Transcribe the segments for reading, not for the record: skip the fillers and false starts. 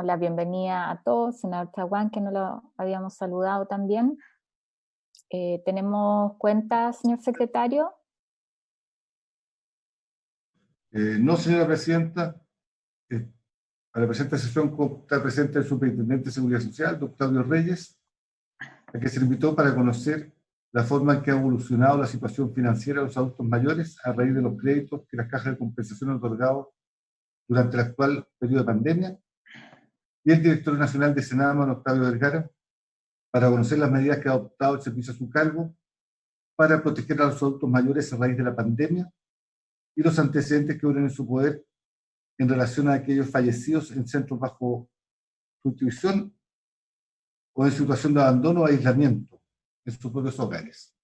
la bienvenida a todos, senador Chaguán, que no lo habíamos saludado también. ¿Tenemos cuenta, señor secretario? No, señora presidenta. A la presente sesión está presente el superintendente de Seguridad Social, don Claudio Reyes, a que se le invitó para conocer la forma en que ha evolucionado la situación financiera de los adultos mayores a raíz de los créditos que las cajas de compensación han otorgado durante el actual periodo de pandemia, y el director nacional de Senama, don Octavio Vergara, para conocer las medidas que ha adoptado el servicio a su cargo para proteger a los adultos mayores a raíz de la pandemia y los antecedentes que obran en su poder en relación a aquellos fallecidos en centros bajo su institución o en situación de abandono o aislamiento en sus propios hogares.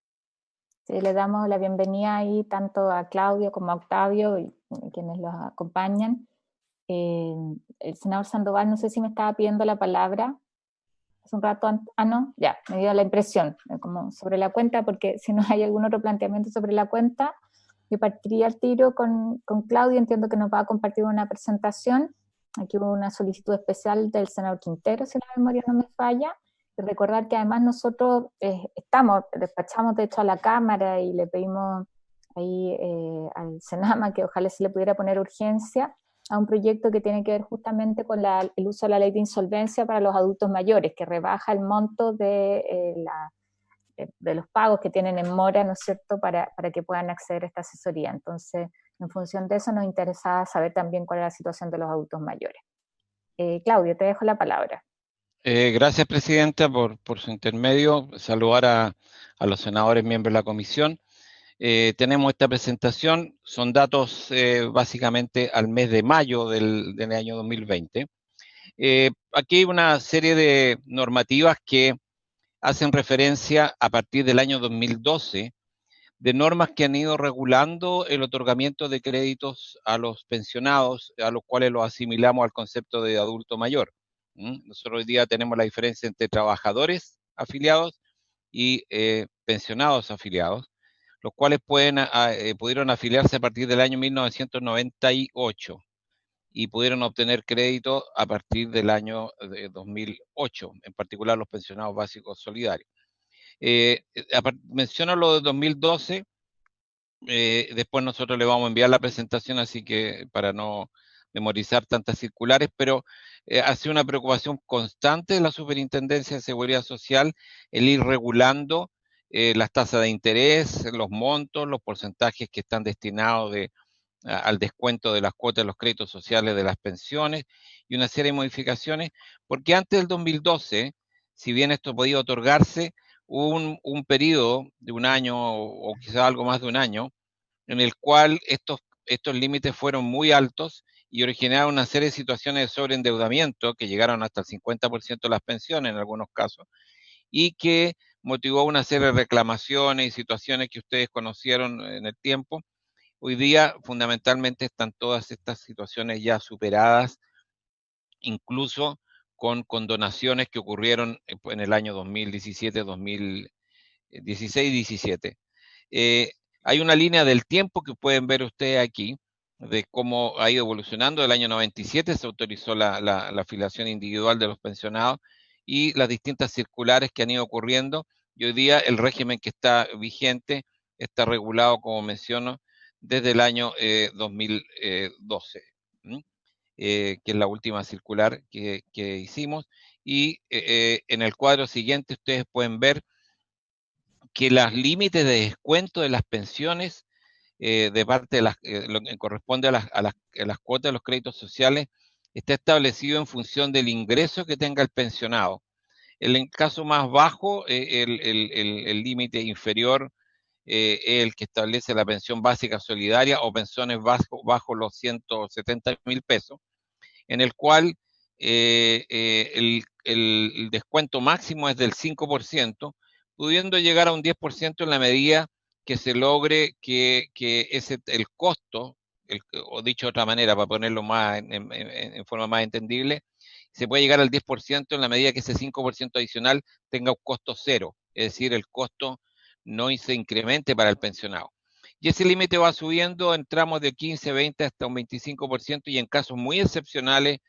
Sí, le damos la bienvenida ahí tanto a Claudio como a Octavio y quienes los acompañan. El senador Sandoval, no sé si me estaba pidiendo la palabra hace un rato. No, ya, me dio la impresión, como sobre la cuenta, porque si no hay algún otro planteamiento sobre la cuenta, yo partiría al tiro con Claudio. Entiendo que nos va a compartir una presentación. Aquí hubo una solicitud especial del senador Quintero, si la memoria no me falla. Y recordar que además nosotros despachamos de hecho a la Cámara y le pedimos ahí al Senama que ojalá se le pudiera poner urgencia a un proyecto que tiene que ver justamente con el uso de la ley de insolvencia para los adultos mayores, que rebaja el monto de los pagos que tienen en mora, ¿no es cierto?, para que puedan acceder a esta asesoría. Entonces, en función de eso, nos interesaba saber también cuál es la situación de los adultos mayores. Claudio, te dejo la palabra. Gracias, Presidenta, por su intermedio. Saludar a los senadores miembros de la comisión. Tenemos esta presentación, son datos básicamente al mes de mayo del año 2020. Aquí hay una serie de normativas que hacen referencia a partir del año 2012 de normas que han ido regulando el otorgamiento de créditos a los pensionados, a los cuales los asimilamos al concepto de adulto mayor. Nosotros hoy día tenemos la diferencia entre trabajadores afiliados y pensionados afiliados, los cuales pudieron afiliarse a partir del año 1998 y pudieron obtener crédito a partir del año 2008, en particular los pensionados básicos solidarios. Menciono lo de 2012, después nosotros le vamos a enviar la presentación, así que para no memorizar tantas circulares, pero ha sido una preocupación constante de la Superintendencia de Seguridad Social el ir regulando las tasas de interés, los montos, los porcentajes que están destinados al descuento de las cuotas de los créditos sociales de las pensiones y una serie de modificaciones, porque antes del 2012, si bien esto podía otorgarse, hubo un periodo de un año o quizá algo más de un año en el cual estos límites fueron muy altos y originaron una serie de situaciones de sobreendeudamiento que llegaron hasta el 50% de las pensiones en algunos casos y que motivó una serie de reclamaciones y situaciones que ustedes conocieron en el tiempo. Hoy día fundamentalmente están todas estas situaciones ya superadas, incluso con donaciones que ocurrieron en el año 2017, 2016 y 17. Hay una línea del tiempo que pueden ver ustedes aquí, de cómo ha ido evolucionando. El año 97 se autorizó la afiliación individual de los pensionados y las distintas circulares que han ido ocurriendo. Y hoy día el régimen que está vigente está regulado, como menciono, desde el año 2012, que es la última circular que hicimos. Y en el cuadro siguiente ustedes pueden ver que los límites de descuento de las pensiones de parte de lo que corresponde a las cuotas de los créditos sociales está establecido en función del ingreso que tenga el pensionado. En el caso más bajo, el límite inferior es el que establece la pensión básica solidaria o pensiones bajo los 170.000 pesos, en el cual el descuento máximo es del 5%, pudiendo llegar a un 10% en la medida que se logre que el costo, o dicho de otra manera, para ponerlo más en forma más entendible, se puede llegar al 10% en la medida que ese 5% adicional tenga un costo cero, es decir, el costo no se incremente para el pensionado. Y ese límite va subiendo en tramos de 15, 20 hasta un 25%, y en casos muy excepcionales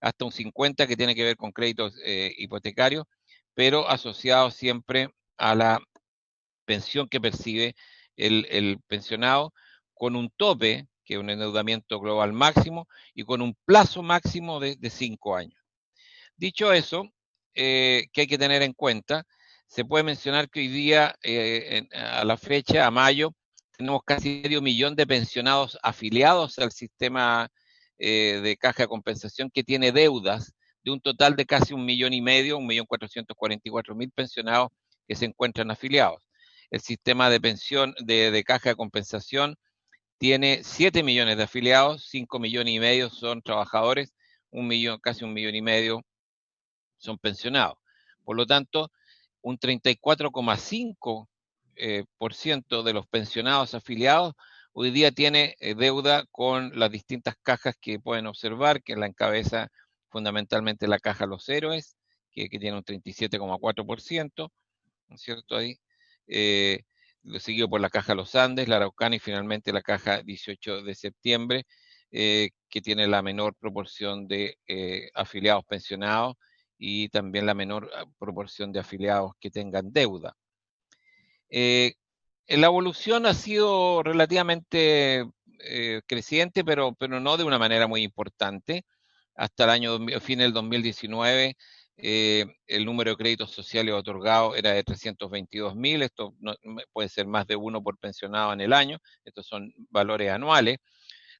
hasta un 50% que tiene que ver con créditos hipotecarios, pero asociado siempre a la pensión que percibe el pensionado, con un tope, que es un endeudamiento global máximo, y con un plazo máximo de 5 años. Dicho eso, que hay que tener en cuenta, se puede mencionar que hoy día, a la fecha, a mayo, tenemos casi medio millón de pensionados afiliados al sistema de caja de compensación que tiene deudas de un total de casi 1,500,000, 1,444,000 pensionados que se encuentran afiliados. El sistema de pensión de caja de compensación tiene 7 millones de afiliados, 5,5 millones son trabajadores, casi 1,5 millones son pensionados. Por lo tanto, un 34,5% de los pensionados afiliados hoy día tiene deuda con las distintas cajas que pueden observar, que la encabeza fundamentalmente la caja Los Héroes, que tiene un 37,4%, ¿no es cierto? Ahí. Lo seguido por la caja Los Andes, la Araucana y finalmente la caja 18 de septiembre, que tiene la menor proporción de afiliados pensionados y también la menor proporción de afiliados que tengan deuda. La evolución ha sido relativamente creciente, pero no de una manera muy importante. Hasta el año fin del 2019, el número de créditos sociales otorgados era de 322,000. Esto no, puede ser más de uno por pensionado en el año. Estos son valores anuales.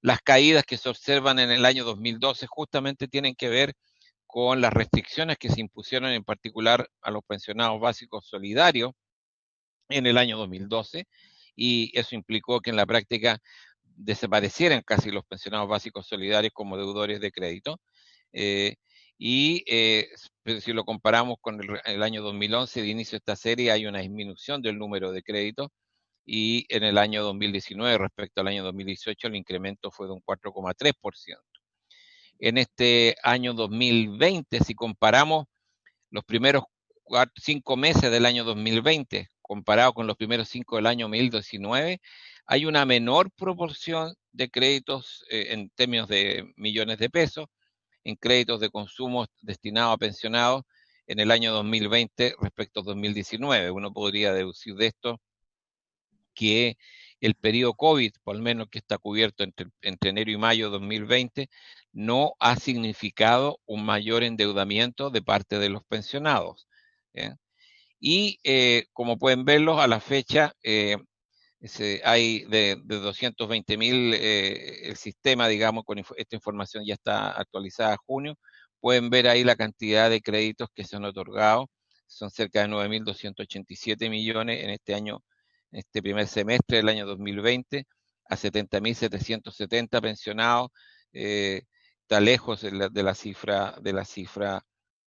Las caídas que se observan en el año 2012 justamente tienen que ver con las restricciones que se impusieron en particular a los pensionados básicos solidarios en el año 2012, y eso implicó que en la práctica desaparecieran casi los pensionados básicos solidarios como deudores de crédito. Pero si lo comparamos con el año 2011, de inicio de esta serie, hay una disminución del número de créditos, y en el año 2019 respecto al año 2018 el incremento fue de un 4,3%. En este año 2020, si comparamos los primeros 5 meses del año 2020 comparado con los primeros 5 del año 2019, hay una menor proporción de créditos en términos de millones de pesos, en créditos de consumo destinados a pensionados en el año 2020 respecto a 2019. Uno podría deducir de esto que el periodo COVID, por lo menos que está cubierto entre enero y mayo de 2020, no ha significado un mayor endeudamiento de parte de los pensionados. ¿Eh? Y como pueden verlo, a la fecha hay de 220,000, el sistema, digamos, con esta información ya está actualizada a junio. Pueden ver ahí la cantidad de créditos que se han otorgado. Son cerca de 9,287 millones en este año, en este primer semestre del año 2020, a 70,770 pensionados. Está lejos de la cifra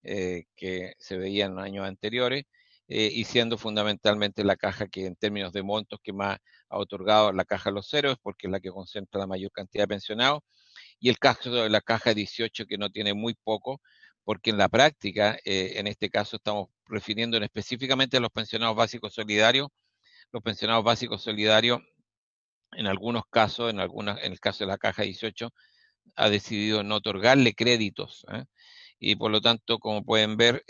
que se veía en los años anteriores. Y siendo fundamentalmente la caja que en términos de montos que más ha otorgado la caja Los Héroes, porque es la que concentra la mayor cantidad de pensionados, y el caso de la caja 18, que no tiene muy poco, porque en la práctica, en este caso estamos refiriendo específicamente a los pensionados básicos solidarios. Los pensionados básicos solidarios, en algunos casos, en el caso de la caja 18, ha decidido no otorgarle créditos, y por lo tanto, como pueden ver,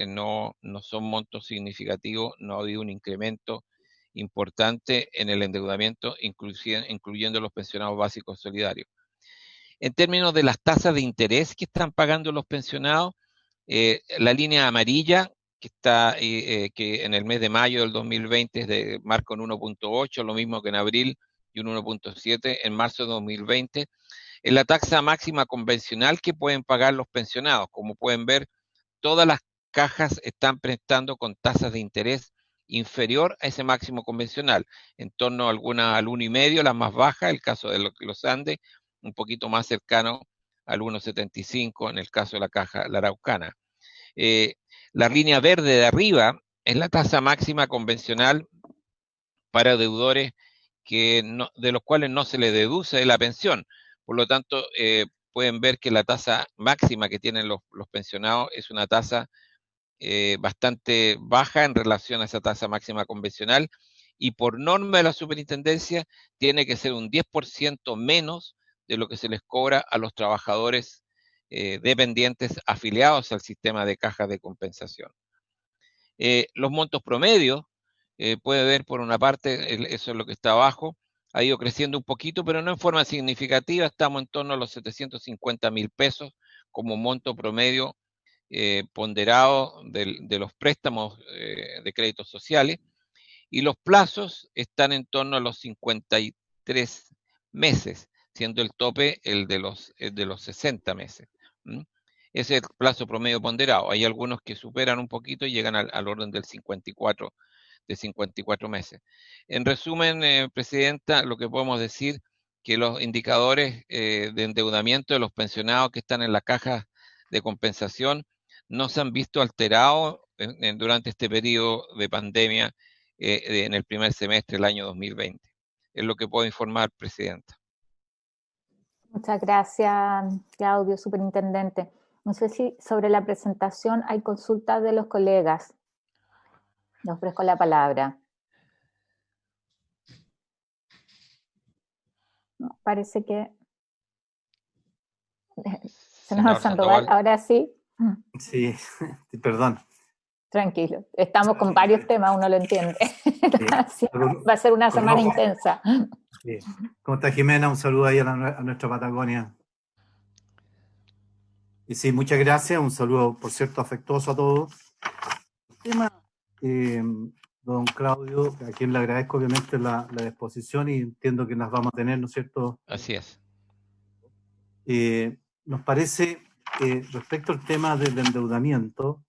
no son montos significativos, no ha habido un incremento importante en el endeudamiento, incluyendo los pensionados básicos solidarios. En términos de las tasas de interés que están pagando los pensionados, la línea amarilla, que en el mes de mayo del 2020 marca un 1,8, lo mismo que en abril, y un 1,7 en marzo de 2020, es la tasa máxima convencional que pueden pagar los pensionados. Como pueden ver, todas las cajas están prestando con tasas de interés inferior a ese máximo convencional, en torno a al 1,5, la más baja, el caso de los Andes, un poquito más cercano al 1,75 en el caso de la caja La Araucana. La línea verde de arriba es la tasa máxima convencional para deudores de los cuales no se le deduce de la pensión. Por lo tanto, pueden ver que la tasa máxima que tienen los pensionados es una tasa bastante baja en relación a esa tasa máxima convencional, y por norma de la superintendencia tiene que ser un 10% menos de lo que se les cobra a los trabajadores dependientes afiliados al sistema de cajas de compensación. Los montos promedios, puede ver por una parte, eso es lo que está abajo, ha ido creciendo un poquito, pero no en forma significativa, estamos en torno a los 750.000 pesos como monto promedio ponderado de los préstamos de créditos sociales, y los plazos están en torno a los 53 meses, siendo el tope el de los 60 meses. ¿Mm? Ese es el plazo promedio ponderado. Hay algunos que superan un poquito y llegan al orden del 54 meses. En resumen, Presidenta, lo que podemos decir que los indicadores de endeudamiento de los pensionados que están en la caja de compensación no se han visto alterados durante este periodo de pandemia en el primer semestre del año 2020. Es lo que puedo informar, Presidenta. Muchas gracias, Claudio, superintendente. No sé si sobre la presentación hay consultas de los colegas. Le ofrezco la palabra. No, parece que... Senador Sandoval, ahora sí. Sí, perdón. Tranquilo, estamos con varios temas, uno lo entiende. Va a ser una semana intensa. Sí. ¿Cómo está, Jimena? Un saludo ahí a nuestra Patagonia. Y sí, muchas gracias, un saludo, por cierto, afectuoso a todos. El tema, don Claudio, a quien le agradezco obviamente la exposición y entiendo que las vamos a tener, ¿no es cierto? Así es. Nos parece, respecto al tema del endeudamiento,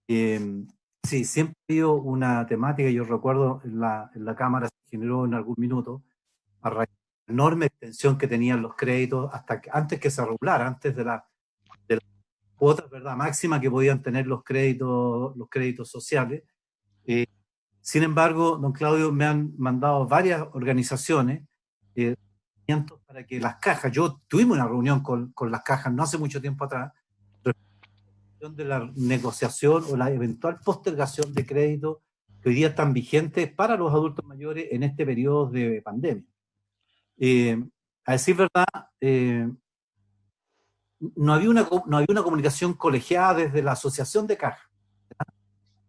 sí, siempre ha habido una temática, yo recuerdo en la Cámara se generó en algún minuto, a raíz de la enorme extensión que tenían los créditos, antes que se regulara, antes de la cuotas, ¿verdad?, máxima que podían tener los créditos sociales. Sin embargo, don Claudio, me han mandado varias organizaciones para que las cajas, tuvimos una reunión con las cajas no hace mucho tiempo atrás, de la negociación o la eventual postergación de créditos que hoy día están vigentes para los adultos mayores en este periodo de pandemia. A decir verdad, no había una comunicación colegiada desde la asociación de cajas.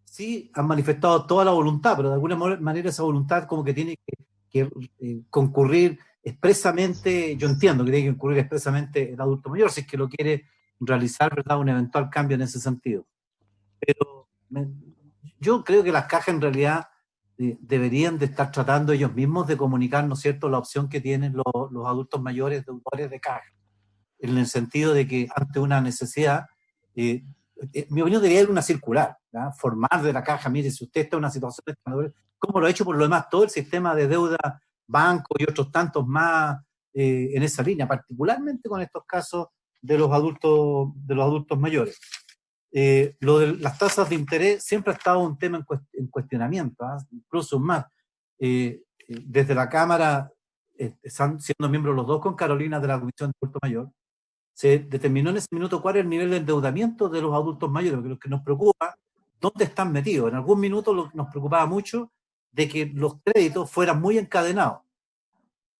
Sí han manifestado toda la voluntad, pero de alguna manera esa voluntad como que tiene que concurrir expresamente, yo entiendo que tiene que concurrir expresamente el adulto mayor, si es que lo quiere realizar, ¿verdad?, un eventual cambio en ese sentido. Pero yo creo que las cajas en realidad deberían de estar tratando ellos mismos de comunicar, ¿no es cierto?, la opción que tienen los adultos mayores deudores de caja, en el sentido de que ante una necesidad, mi opinión debería haber una circular, ¿verdad?, formar de la caja, mire, si usted está en una situación de como lo ha hecho por lo demás todo el sistema de deuda, banco y otros tantos más en esa línea, particularmente con estos casos de los adultos mayores. Lo de las tasas de interés siempre ha estado un tema en cuestionamiento, incluso más. Desde la Cámara, siendo miembros los dos con Carolina de la Comisión de Adulto Mayor, se determinó en ese minuto cuál es el nivel de endeudamiento de los adultos mayores, porque lo que nos preocupa, ¿dónde están metidos? En algún minuto nos preocupaba mucho de que los créditos fueran muy encadenados,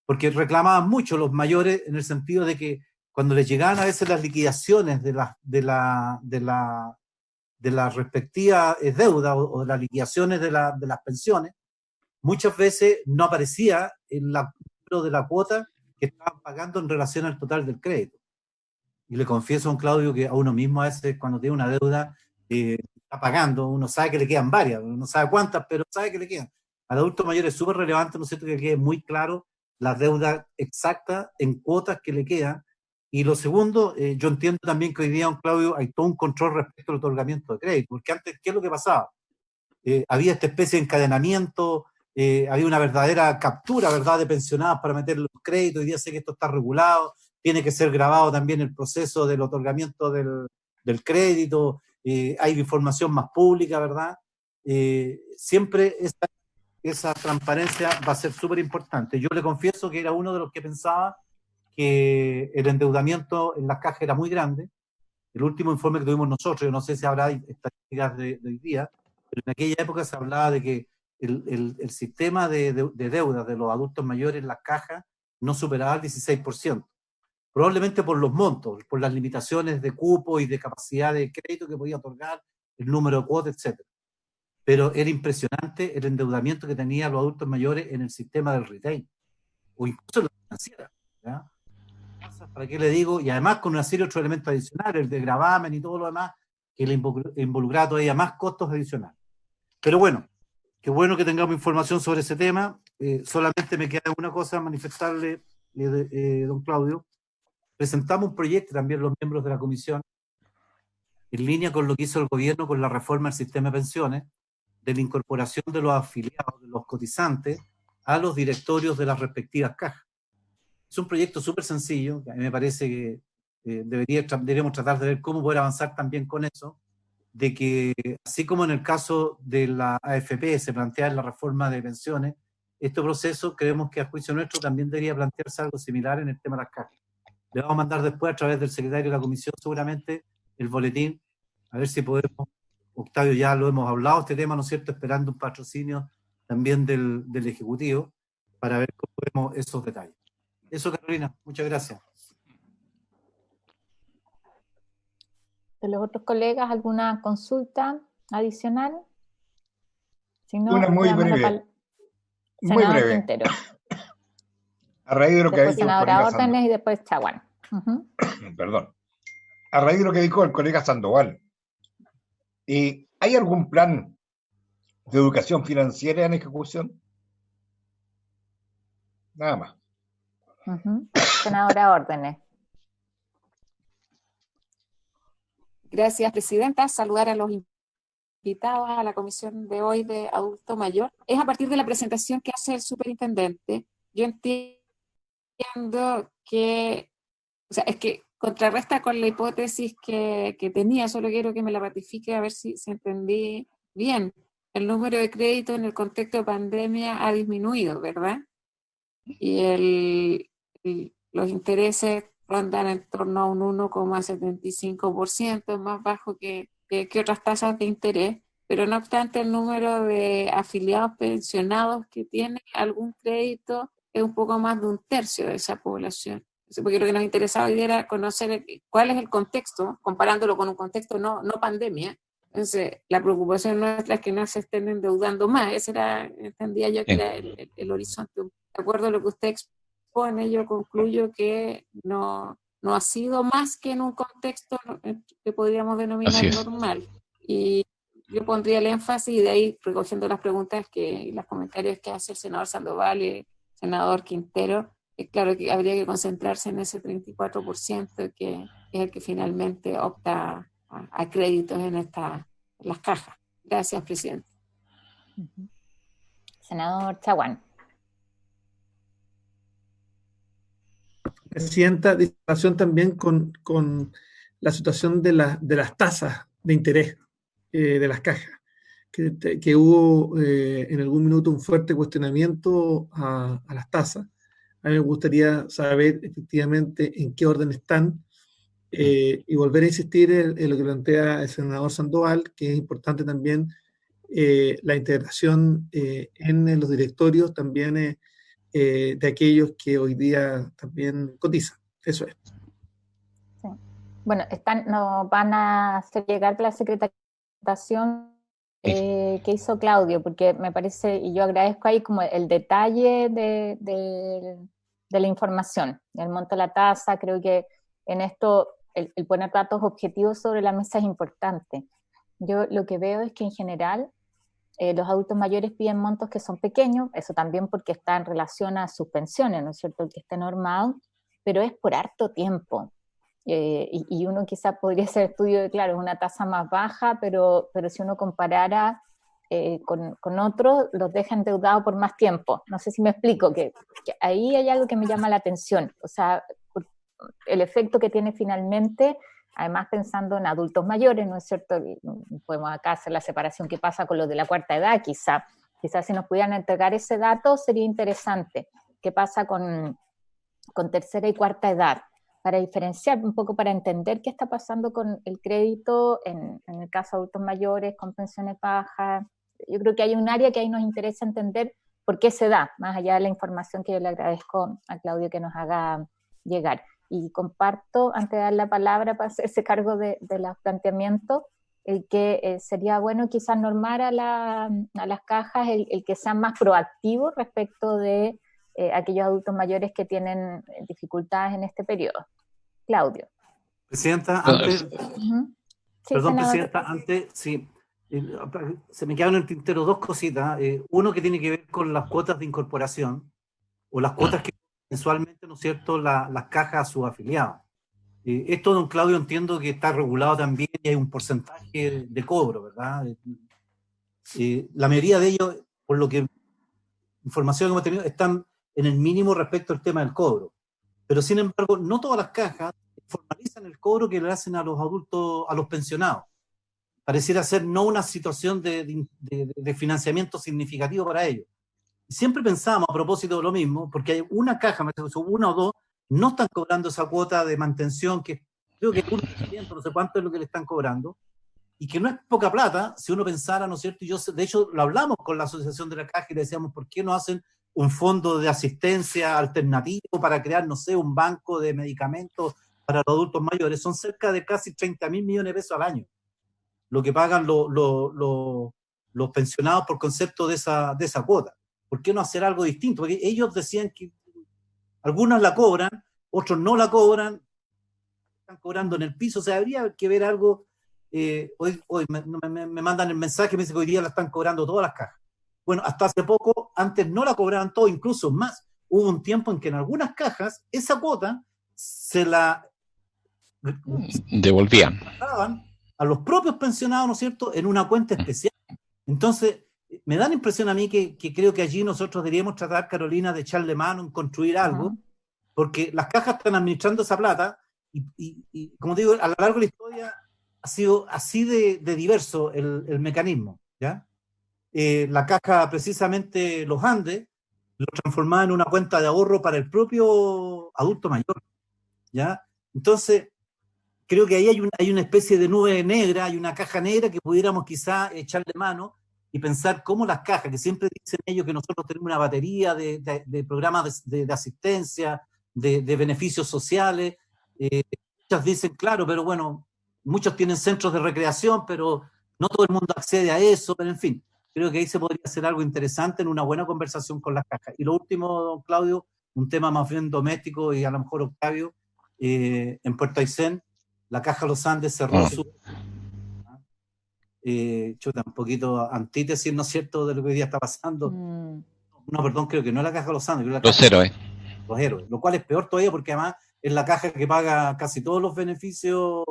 porque reclamaban mucho los mayores en el sentido de que cuando les llegaban a veces las liquidaciones de las respectivas deudas o de las liquidaciones de las pensiones, muchas veces no aparecía el número de la cuota que estaban pagando en relación al total del crédito. Y le confieso a don Claudio que a uno mismo a veces cuando tiene una deuda está pagando, uno sabe que le quedan varias, uno no sabe cuántas, pero sabe que le quedan. Al adulto mayor es súper relevante, ¿no es cierto?, que quede muy claro las deudas exactas en cuotas que le quedan. Y lo segundo, yo entiendo también que hoy día, don Claudio, hay todo un control respecto al otorgamiento de crédito, porque antes, ¿qué es lo que pasaba? Había esta especie de encadenamiento, había una verdadera captura, ¿verdad?, de pensionados para meter los créditos. Hoy día sé que esto está regulado, tiene que ser grabado también el proceso del otorgamiento del crédito, hay información más pública, ¿verdad? Siempre esa transparencia va a ser súper importante. Yo le confieso que era uno de los que pensaba que el endeudamiento en las cajas era muy grande. El último informe que tuvimos nosotros, yo no sé si habrá estadísticas de hoy día, pero en aquella época se hablaba de que el sistema de deuda de los adultos mayores en las cajas no superaba el 16%. probablemente por los montos, por las limitaciones de cupo y de capacidad de crédito que podía otorgar, el número de cuotas, etc. Pero era impresionante el endeudamiento que tenían los adultos mayores en el sistema del retail, o incluso en la financiera, ¿ya? ¿Para qué le digo? Y además con una serie de otros elementos adicionales, el de gravamen y todo lo demás, que le involucraba todavía más costos adicionales. Pero bueno, qué bueno que tengamos información sobre ese tema. Solamente me queda una cosa, manifestarle, don Claudio. Presentamos un proyecto también los miembros de la comisión, en línea con lo que hizo el gobierno con la reforma del sistema de pensiones, de la incorporación de los afiliados, de los cotizantes, a los directorios de las respectivas cajas. Es un proyecto súper sencillo, que a mí me parece que deberíamos tratar de ver cómo poder avanzar también con eso, de que así como en el caso de la AFP se plantea en la reforma de pensiones, este proceso creemos que a juicio nuestro también debería plantearse algo similar en el tema de las cajas. Le vamos a mandar después a través del secretario de la comisión seguramente el boletín, a ver si podemos, Octavio, ya lo hemos hablado este tema, ¿no es cierto?, esperando un patrocinio también del Ejecutivo para ver cómo vemos esos detalles. Eso, Carolina, muchas gracias. ¿De los otros colegas alguna consulta adicional? Si no, Una muy le damos breve. Muy senador breve. Quintero. A raíz de lo que ha Después dicho el senadora colega Órdenes y después Chaguán. Perdón. A raíz de lo que dijo el colega Sandoval, ¿hay algún plan de educación financiera en ejecución? Nada más. Senadora Órdenes. Gracias, presidenta. Saludar a los invitados a la comisión de hoy de adulto mayor. Es a partir de la presentación que hace el superintendente. Yo entiendo que, o sea, es que contrarresta con la hipótesis que tenía, solo quiero que me la ratifique a ver si entendí bien. El número de créditos en el contexto de pandemia ha disminuido, ¿verdad? Y los intereses rondan en torno a un 1,75%, más bajo que otras tasas de interés, pero no obstante el número de afiliados pensionados que tiene algún crédito es un poco más de un tercio de esa población. Porque lo que nos interesaba hoy era conocer cuál es el contexto, comparándolo con un contexto no pandemia. Entonces, la preocupación nuestra es que no se estén endeudando más. Ese era, entendía yo que era el horizonte. De acuerdo a lo que usted expone, yo concluyo que no ha sido más que en un contexto que podríamos denominar normal. Y yo pondría el énfasis, y de ahí recogiendo las preguntas y los comentarios que hace el senador Sandoval y el senador Quintero, claro que habría que concentrarse en ese 34% que es el que finalmente opta a créditos en las cajas. Gracias, presidente. Senador Chaguán. Presidenta, de relación también con la situación de las tasas de interés de las cajas, que hubo en algún minuto un fuerte cuestionamiento a las tasas. A mí me gustaría saber efectivamente en qué orden están y volver a insistir en lo que plantea el senador Sandoval, que es importante también la integración en los directorios también de aquellos que hoy día también cotizan. Eso es. Sí. Bueno, nos van a hacer llegar la secretación que hizo Claudio, porque me parece, y yo agradezco ahí como el detalle de la información, el monto de la tasa. Creo que en esto el poner datos objetivos sobre la mesa es importante. Yo lo que veo es que en general los adultos mayores piden montos que son pequeños, eso también porque está en relación a sus pensiones, ¿no es cierto?, el que esté normado, pero es por harto tiempo. Y uno quizás podría hacer estudio de, claro, es una tasa más baja, pero si uno comparara con otros, los deja endeudados por más tiempo. No sé si me explico, que ahí hay algo que me llama la atención. O sea, el efecto que tiene finalmente, además pensando en adultos mayores, ¿no es cierto? Podemos acá hacer la separación que pasa con los de la cuarta edad, quizás si nos pudieran entregar ese dato sería interesante. ¿Qué pasa con tercera y cuarta edad? Para diferenciar un poco, para entender qué está pasando con el crédito en el caso de adultos mayores, con pensiones bajas. Yo creo que hay un área que ahí nos interesa entender por qué se da, más allá de la información que yo le agradezco a Claudio que nos haga llegar. y comparto, antes de dar la palabra para hacerse cargo de los planteamientos, el que sería bueno quizás normar a las cajas el que sean más proactivos respecto de aquellos adultos mayores que tienen dificultades en este periodo. Claudio. Presidenta, antes... Sí, perdón, senador. Presidenta, antes, sí, se me quedaron en el tintero dos cositas. Uno que tiene que ver con las cuotas de incorporación, o las cuotas que mensualmente, ¿no es cierto?, las cajas a sus afiliados. Esto, don Claudio, entiendo que está regulado también y hay un porcentaje de cobro, ¿verdad? La mayoría de ellos, por lo que información que hemos tenido, están en el mínimo respecto al tema del cobro. Pero, sin embargo, no todas las cajas formalizan el cobro que le hacen a los adultos, a los pensionados. Pareciera ser no una situación de financiamiento significativo para ellos. Siempre pensamos a propósito de lo mismo, porque hay una caja, una o dos, no están cobrando esa cuota de mantención, que creo que es 1%, no sé cuánto es lo que le están cobrando, y que no es poca plata, si uno pensara, ¿no es cierto? Y yo, de hecho, lo hablamos con la Asociación de la Caja y le decíamos, ¿por qué no hacen un fondo de asistencia alternativo para crear, no sé, un banco de medicamentos para los adultos mayores? Son cerca de casi 30.000 millones de pesos al año lo que pagan los pensionados por concepto de esa cuota. ¿Por qué no hacer algo distinto? Porque ellos decían que algunos la cobran, otros no la cobran, están cobrando en el piso, o sea, habría que ver algo. Hoy me mandan el mensaje, me dicen que hoy día la están cobrando todas las cajas. Bueno, hasta hace poco, antes no la cobraban todo, incluso más. Hubo un tiempo en que en algunas cajas esa cuota se la devolvían a los propios pensionados, ¿no es cierto?, en una cuenta especial. Entonces, me da la impresión a mí que creo que allí nosotros deberíamos tratar, Carolina, de echarle mano en construir algo, porque las cajas están administrando esa plata y como digo, a lo largo de la historia ha sido así de diverso el mecanismo, ¿ya? La caja, precisamente los Andes, lo transformaba en una cuenta de ahorro para el propio adulto mayor, ¿ya? Entonces, creo que ahí hay una especie de nube negra, hay una caja negra que pudiéramos quizá echarle mano y pensar cómo las cajas, que siempre dicen ellos que nosotros tenemos una batería de programas de asistencia, de beneficios sociales, muchas dicen, claro, pero bueno, muchos tienen centros de recreación, pero no todo el mundo accede a eso, pero en fin, creo que ahí se podría hacer algo interesante en una buena conversación con las cajas. Y lo último, don Claudio, un tema más bien doméstico y a lo mejor Octavio, en Puerto Aysén, la Caja Los Andes cerró su... chuta, un poquito antítesis, ¿no es cierto?, de lo que hoy día está pasando. No, perdón, creo que no es la Caja Los Andes, creo que los héroes. Los héroes, lo cual es peor todavía porque además es la caja que paga casi todos los beneficios,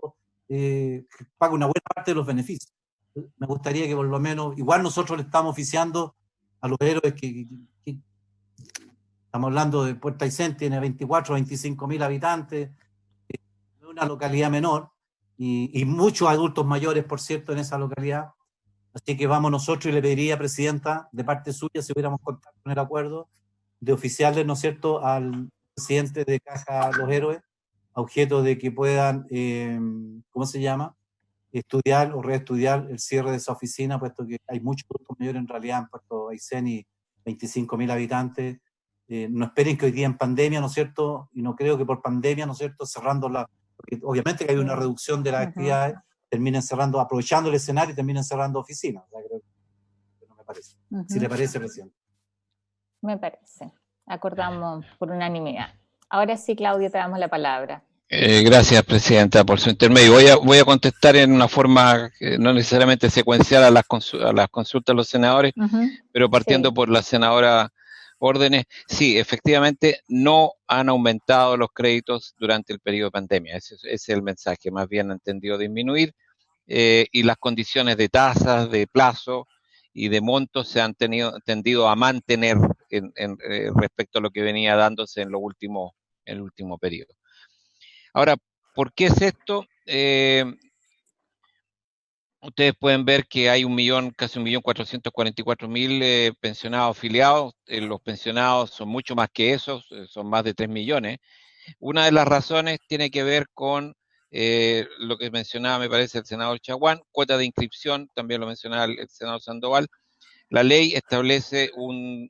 paga una buena parte de los beneficios. Me gustaría que por lo menos, igual nosotros le estamos oficiando a los héroes que estamos hablando de Puerto Aysén, tiene 24 o 25 mil habitantes, es una localidad menor, y muchos adultos mayores, por cierto, en esa localidad. Así que vamos nosotros, y le pediría, Presidenta, de parte suya, si hubiéramos contado con el acuerdo, de oficiarle, ¿no es cierto?, al presidente de Caja Los Héroes, a objeto de que puedan, ¿cómo se llama?, estudiar o reestudiar el cierre de esa oficina, puesto que hay muchos adultos mayores en realidad en Puerto Aysén y 25.000 habitantes. No esperen que hoy día en pandemia, ¿no es cierto?, y no creo que por pandemia, ¿no es cierto?, cerrándola, porque obviamente que hay una reducción de las actividades, terminen cerrando, aprovechando el escenario y terminen cerrando oficinas. O sea, creo que no me parece. Si le parece, Presidente. Me parece. Acordamos por unanimidad. Ahora sí, Claudio, te damos la palabra. Gracias, Presidenta, por su intermedio. Voy a contestar en una forma no necesariamente secuencial a las consultas de los senadores, pero partiendo por la senadora Órdenes. Sí, efectivamente, no han aumentado los créditos durante el periodo de pandemia. Ese es el mensaje, más bien han tendido a disminuir, y las condiciones de tasas, de plazo y de montos se han tendido a mantener respecto a lo que venía dándose en el último periodo. Ahora, ¿por qué es esto? Ustedes pueden ver que hay casi 1.444.000 pensionados afiliados. Los pensionados son mucho más que esos, son más de 3 millones. Una de las razones tiene que ver con lo que mencionaba, me parece, el senador Chaguán, cuota de inscripción, también lo mencionaba el senador Sandoval. La ley establece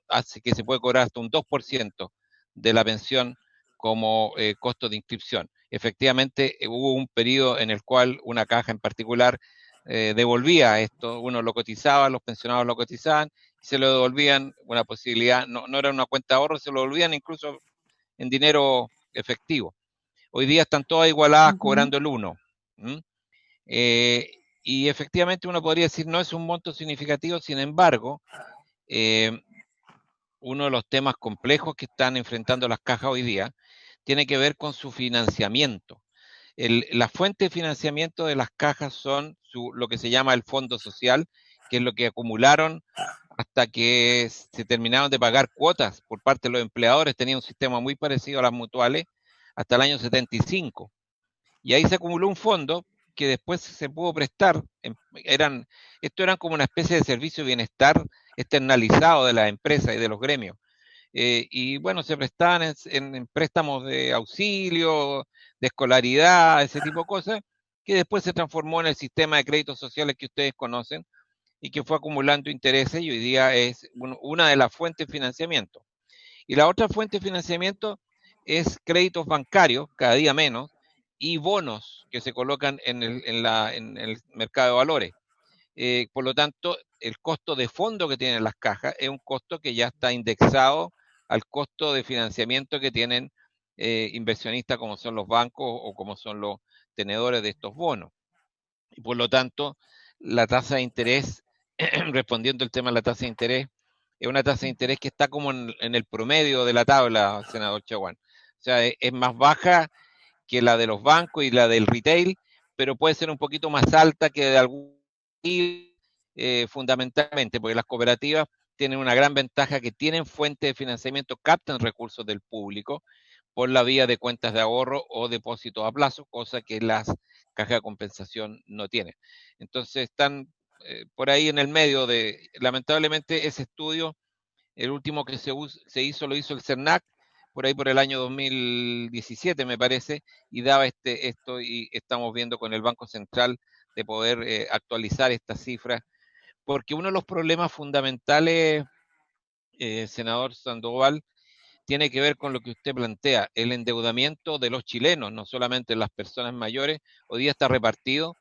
hace que se puede cobrar hasta un 2% de la pensión como costo de inscripción. Efectivamente, hubo un periodo en el cual una caja en particular devolvía esto, uno lo cotizaba, los pensionados lo cotizaban, y se lo devolvían una posibilidad, no era una cuenta de ahorro, se lo devolvían incluso en dinero efectivo. Hoy día están todas igualadas cobrando el 1. Y efectivamente uno podría decir no es un monto significativo, sin embargo, uno de los temas complejos que están enfrentando las cajas hoy día tiene que ver con su financiamiento. La fuente de financiamiento de las cajas son lo que se llama el fondo social, que es lo que acumularon hasta que se terminaron de pagar cuotas por parte de los empleadores. Tenía un sistema muy parecido a las mutuales hasta el año 75. Y ahí se acumuló un fondo que después se pudo prestar. Esto eran como una especie de servicio de bienestar externalizado de las empresas y de los gremios. Y bueno, se prestaban en préstamos de auxilio, de escolaridad, ese tipo de cosas, que después se transformó en el sistema de créditos sociales que ustedes conocen y que fue acumulando intereses y hoy día es una de las fuentes de financiamiento. Y la otra fuente de financiamiento es créditos bancarios, cada día menos, y bonos que se colocan en el mercado de valores. Por lo tanto, el costo de fondo que tienen las cajas es un costo que ya está indexado al costo de financiamiento que tienen inversionistas como son los bancos o como son los tenedores de estos bonos. Y por lo tanto, la tasa de interés, respondiendo al tema de la tasa de interés, es una tasa de interés que está como en el promedio de la tabla, senador Chaguán. O sea, es más baja que la de los bancos y la del retail, pero puede ser un poquito más alta que de algún fundamentalmente, porque las cooperativas tienen una gran ventaja que tienen fuentes de financiamiento, captan recursos del público por la vía de cuentas de ahorro o depósitos a plazo, cosa que las cajas de compensación no tienen. Entonces están por ahí en el medio de, lamentablemente ese estudio, el último que se hizo lo hizo el CERNAC, por ahí por el año 2017 me parece, y daba esto y estamos viendo con el Banco Central de poder actualizar estas cifras, porque uno de los problemas fundamentales, senador Sandoval, tiene que ver con lo que usted plantea, el endeudamiento de los chilenos, no solamente las personas mayores, hoy día está repartido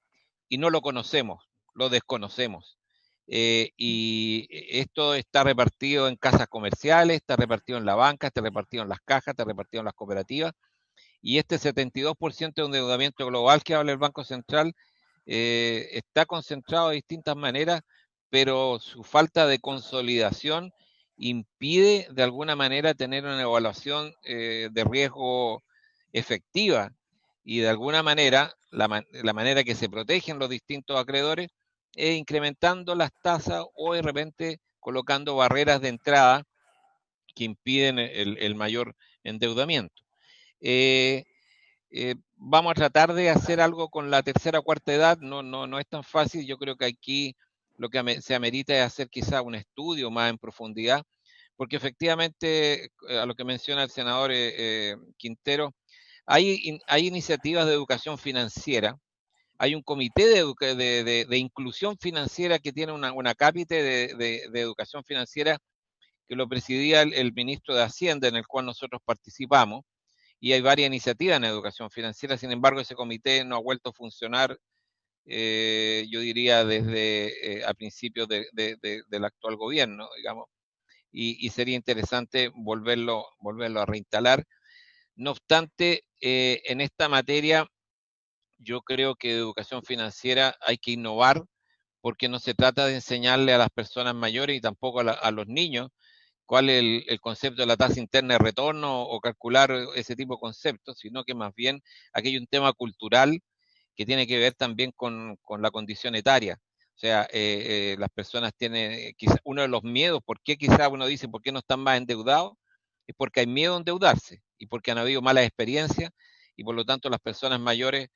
y no lo conocemos, lo desconocemos. Y esto está repartido en casas comerciales, está repartido en la banca, está repartido en las cajas, está repartido en las cooperativas, y este 72% de endeudamiento global que habla el Banco Central está concentrado de distintas maneras, pero su falta de consolidación impide de alguna manera tener una evaluación de riesgo efectiva y de alguna manera la manera que se protegen los distintos acreedores es incrementando las tasas o de repente colocando barreras de entrada que impiden el mayor endeudamiento. Vamos a tratar de hacer algo con la tercera o cuarta edad, no es tan fácil, yo creo que aquí lo que se amerita es hacer quizá un estudio más en profundidad, porque efectivamente, a lo que menciona el senador Quintero, hay iniciativas de educación financiera, hay un comité de inclusión financiera que tiene una cápite de educación financiera que lo presidía el ministro de Hacienda, en el cual nosotros participamos, y hay varias iniciativas en educación financiera, sin embargo ese comité no ha vuelto a funcionar, yo diría desde a principios del actual gobierno, digamos, y sería interesante volverlo a reinstalar. No obstante, en esta materia yo creo que de educación financiera hay que innovar, porque no se trata de enseñarle a las personas mayores y tampoco a los niños cuál es el concepto de la tasa interna de retorno o calcular ese tipo de conceptos, sino que más bien aquí hay un tema cultural que tiene que ver también con la condición etaria. O sea, las personas tienen, quizá uno de los miedos, ¿por qué quizá uno dice, por qué no están más endeudados? Es porque hay miedo a endeudarse y porque han habido malas experiencias y por lo tanto las personas mayores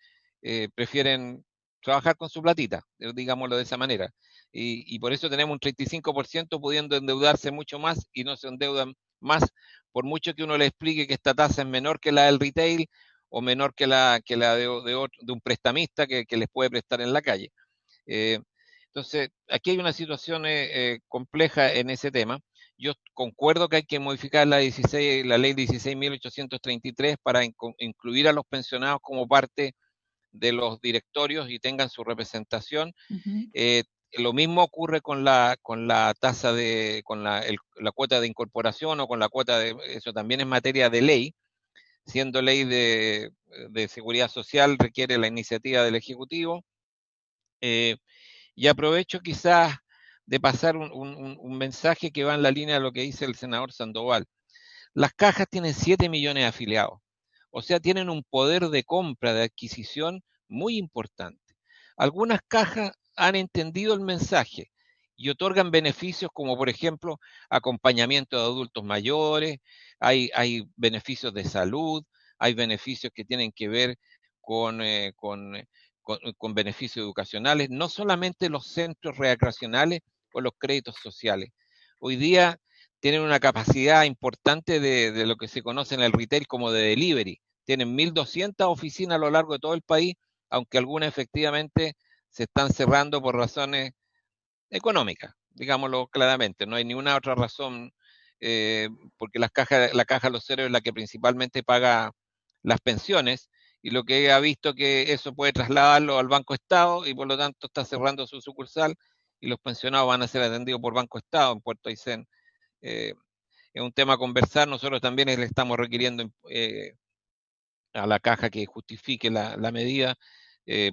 prefieren trabajar con su platita, digámoslo de esa manera. Y por eso tenemos un 35% pudiendo endeudarse mucho más y no se endeudan más, por mucho que uno le explique que esta tasa es menor que la del retail o menor que la de un prestamista que les puede prestar en la calle. Entonces, aquí hay una situación compleja en ese tema. Yo concuerdo que hay que modificar la ley 16.833 para incluir a los pensionados como parte de los directorios y tengan su representación. Lo mismo ocurre con la tasa con la cuota de incorporación o con la cuota eso también es materia de ley, siendo ley de seguridad social requiere la iniciativa del Ejecutivo. Y aprovecho quizás de pasar un mensaje que va en la línea de lo que dice el senador Sandoval. Las cajas tienen 7 millones de afiliados, o sea, tienen un poder de compra, de adquisición muy importante. Algunas cajas han entendido el mensaje y otorgan beneficios como, por ejemplo, acompañamiento de adultos mayores, hay beneficios de salud, hay beneficios que tienen que ver con beneficios educacionales, no solamente los centros recreacionales o los créditos sociales. Hoy día tienen una capacidad importante de lo que se conoce en el retail como de delivery. Tienen 1.200 oficinas a lo largo de todo el país, aunque algunas efectivamente se están cerrando por razones económicas, digámoslo claramente. No hay ninguna otra razón, porque la caja de los ceros es la que principalmente paga las pensiones, y lo que ha visto que eso puede trasladarlo al Banco Estado, y por lo tanto está cerrando su sucursal, y los pensionados van a ser atendidos por Banco Estado en Puerto Aysén. Es un tema a conversar. Nosotros también le estamos requiriendo a la caja que justifique la medida,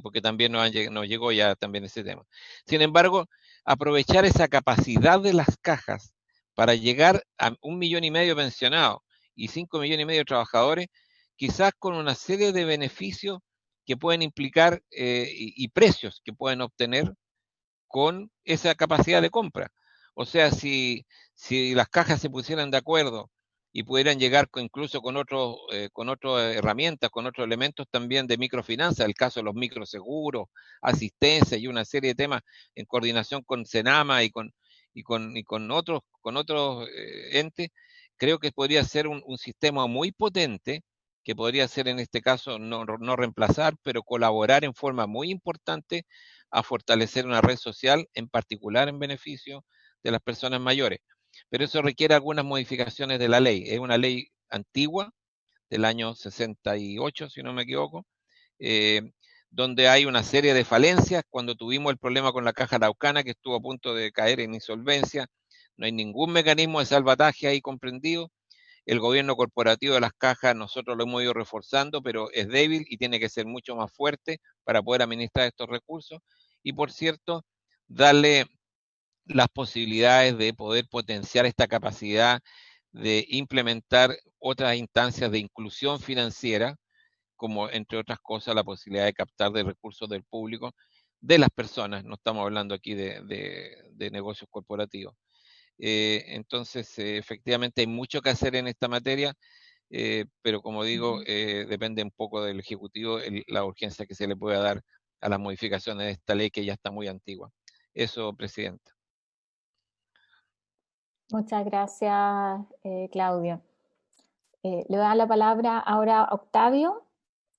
porque también nos llegó ya también ese tema. Sin embargo, aprovechar esa capacidad de las cajas para llegar a 1,5 millones de pensionados y 5,5 millones de trabajadores, quizás con una serie de beneficios que pueden implicar y precios que pueden obtener con esa capacidad de compra. O sea, si las cajas se pusieran de acuerdo y pudieran llegar incluso con otras herramientas, con otros elementos también de microfinanza, el caso de los microseguros, asistencia y una serie de temas en coordinación con Senama y con otros entes, creo que podría ser un sistema muy potente que podría ser en este caso no reemplazar, pero colaborar en forma muy importante a fortalecer una red social, en particular en beneficio de las personas mayores. Pero eso requiere algunas modificaciones de la ley. Es una ley antigua, del año 68, si no me equivoco, donde hay una serie de falencias. Cuando tuvimos el problema con la Caja Araucana, que estuvo a punto de caer en insolvencia, no hay ningún mecanismo de salvataje ahí comprendido. El gobierno corporativo de las cajas nosotros lo hemos ido reforzando, pero es débil y tiene que ser mucho más fuerte para poder administrar estos recursos. Y por cierto, darle las posibilidades de poder potenciar esta capacidad de implementar otras instancias de inclusión financiera, como entre otras cosas la posibilidad de captar de recursos del público, de las personas, no estamos hablando aquí de negocios corporativos. Entonces, efectivamente hay mucho que hacer en esta materia, pero como digo, depende un poco del Ejecutivo la urgencia que se le pueda dar a las modificaciones de esta ley que ya está muy antigua. Eso, Presidenta. Muchas gracias, Claudio. Le voy a dar la palabra ahora a Octavio.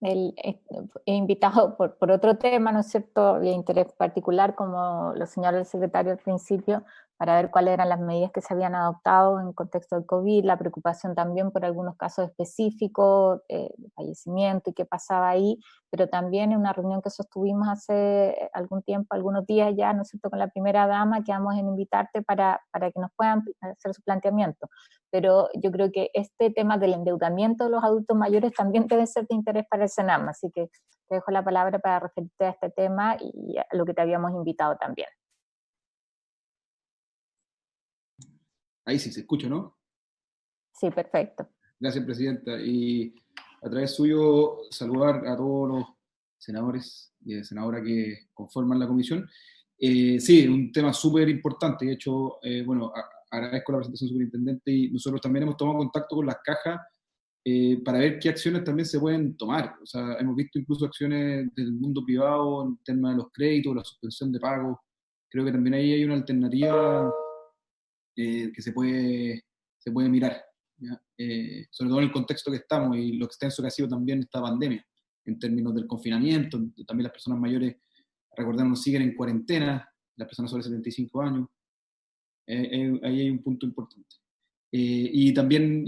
He invitado por otro tema, ¿no es cierto?, de interés particular, como lo señaló el secretario al principio, para ver cuáles eran las medidas que se habían adoptado en contexto del COVID, la preocupación también por algunos casos específicos de fallecimiento y qué pasaba ahí, pero también en una reunión que sostuvimos hace algún tiempo, algunos días ya, ¿no es cierto?, con la primera dama, quedamos en invitarte para que nos puedan hacer su planteamiento. Pero yo creo que este tema del endeudamiento de los adultos mayores también debe ser de interés para el Senam, así que te dejo la palabra para referirte a este tema y a lo que te habíamos invitado también. Ahí sí se escucha, ¿no? Sí, perfecto. Gracias, Presidenta. Y a través suyo, saludar a todos los senadores y senadoras que conforman la comisión. Sí, un tema súper importante. De hecho, bueno, agradezco la presentación del superintendente y nosotros también hemos tomado contacto con las cajas para ver qué acciones también se pueden tomar. O sea, hemos visto incluso acciones del mundo privado en tema de los créditos, la suspensión de pagos. Creo que también ahí hay una alternativa que se puede mirar, sobre todo en el contexto que estamos y lo extenso que ha sido también esta pandemia, en términos del confinamiento. También las personas mayores, recordemos, siguen en cuarentena, las personas sobre 75 años. Ahí hay un punto importante. Y también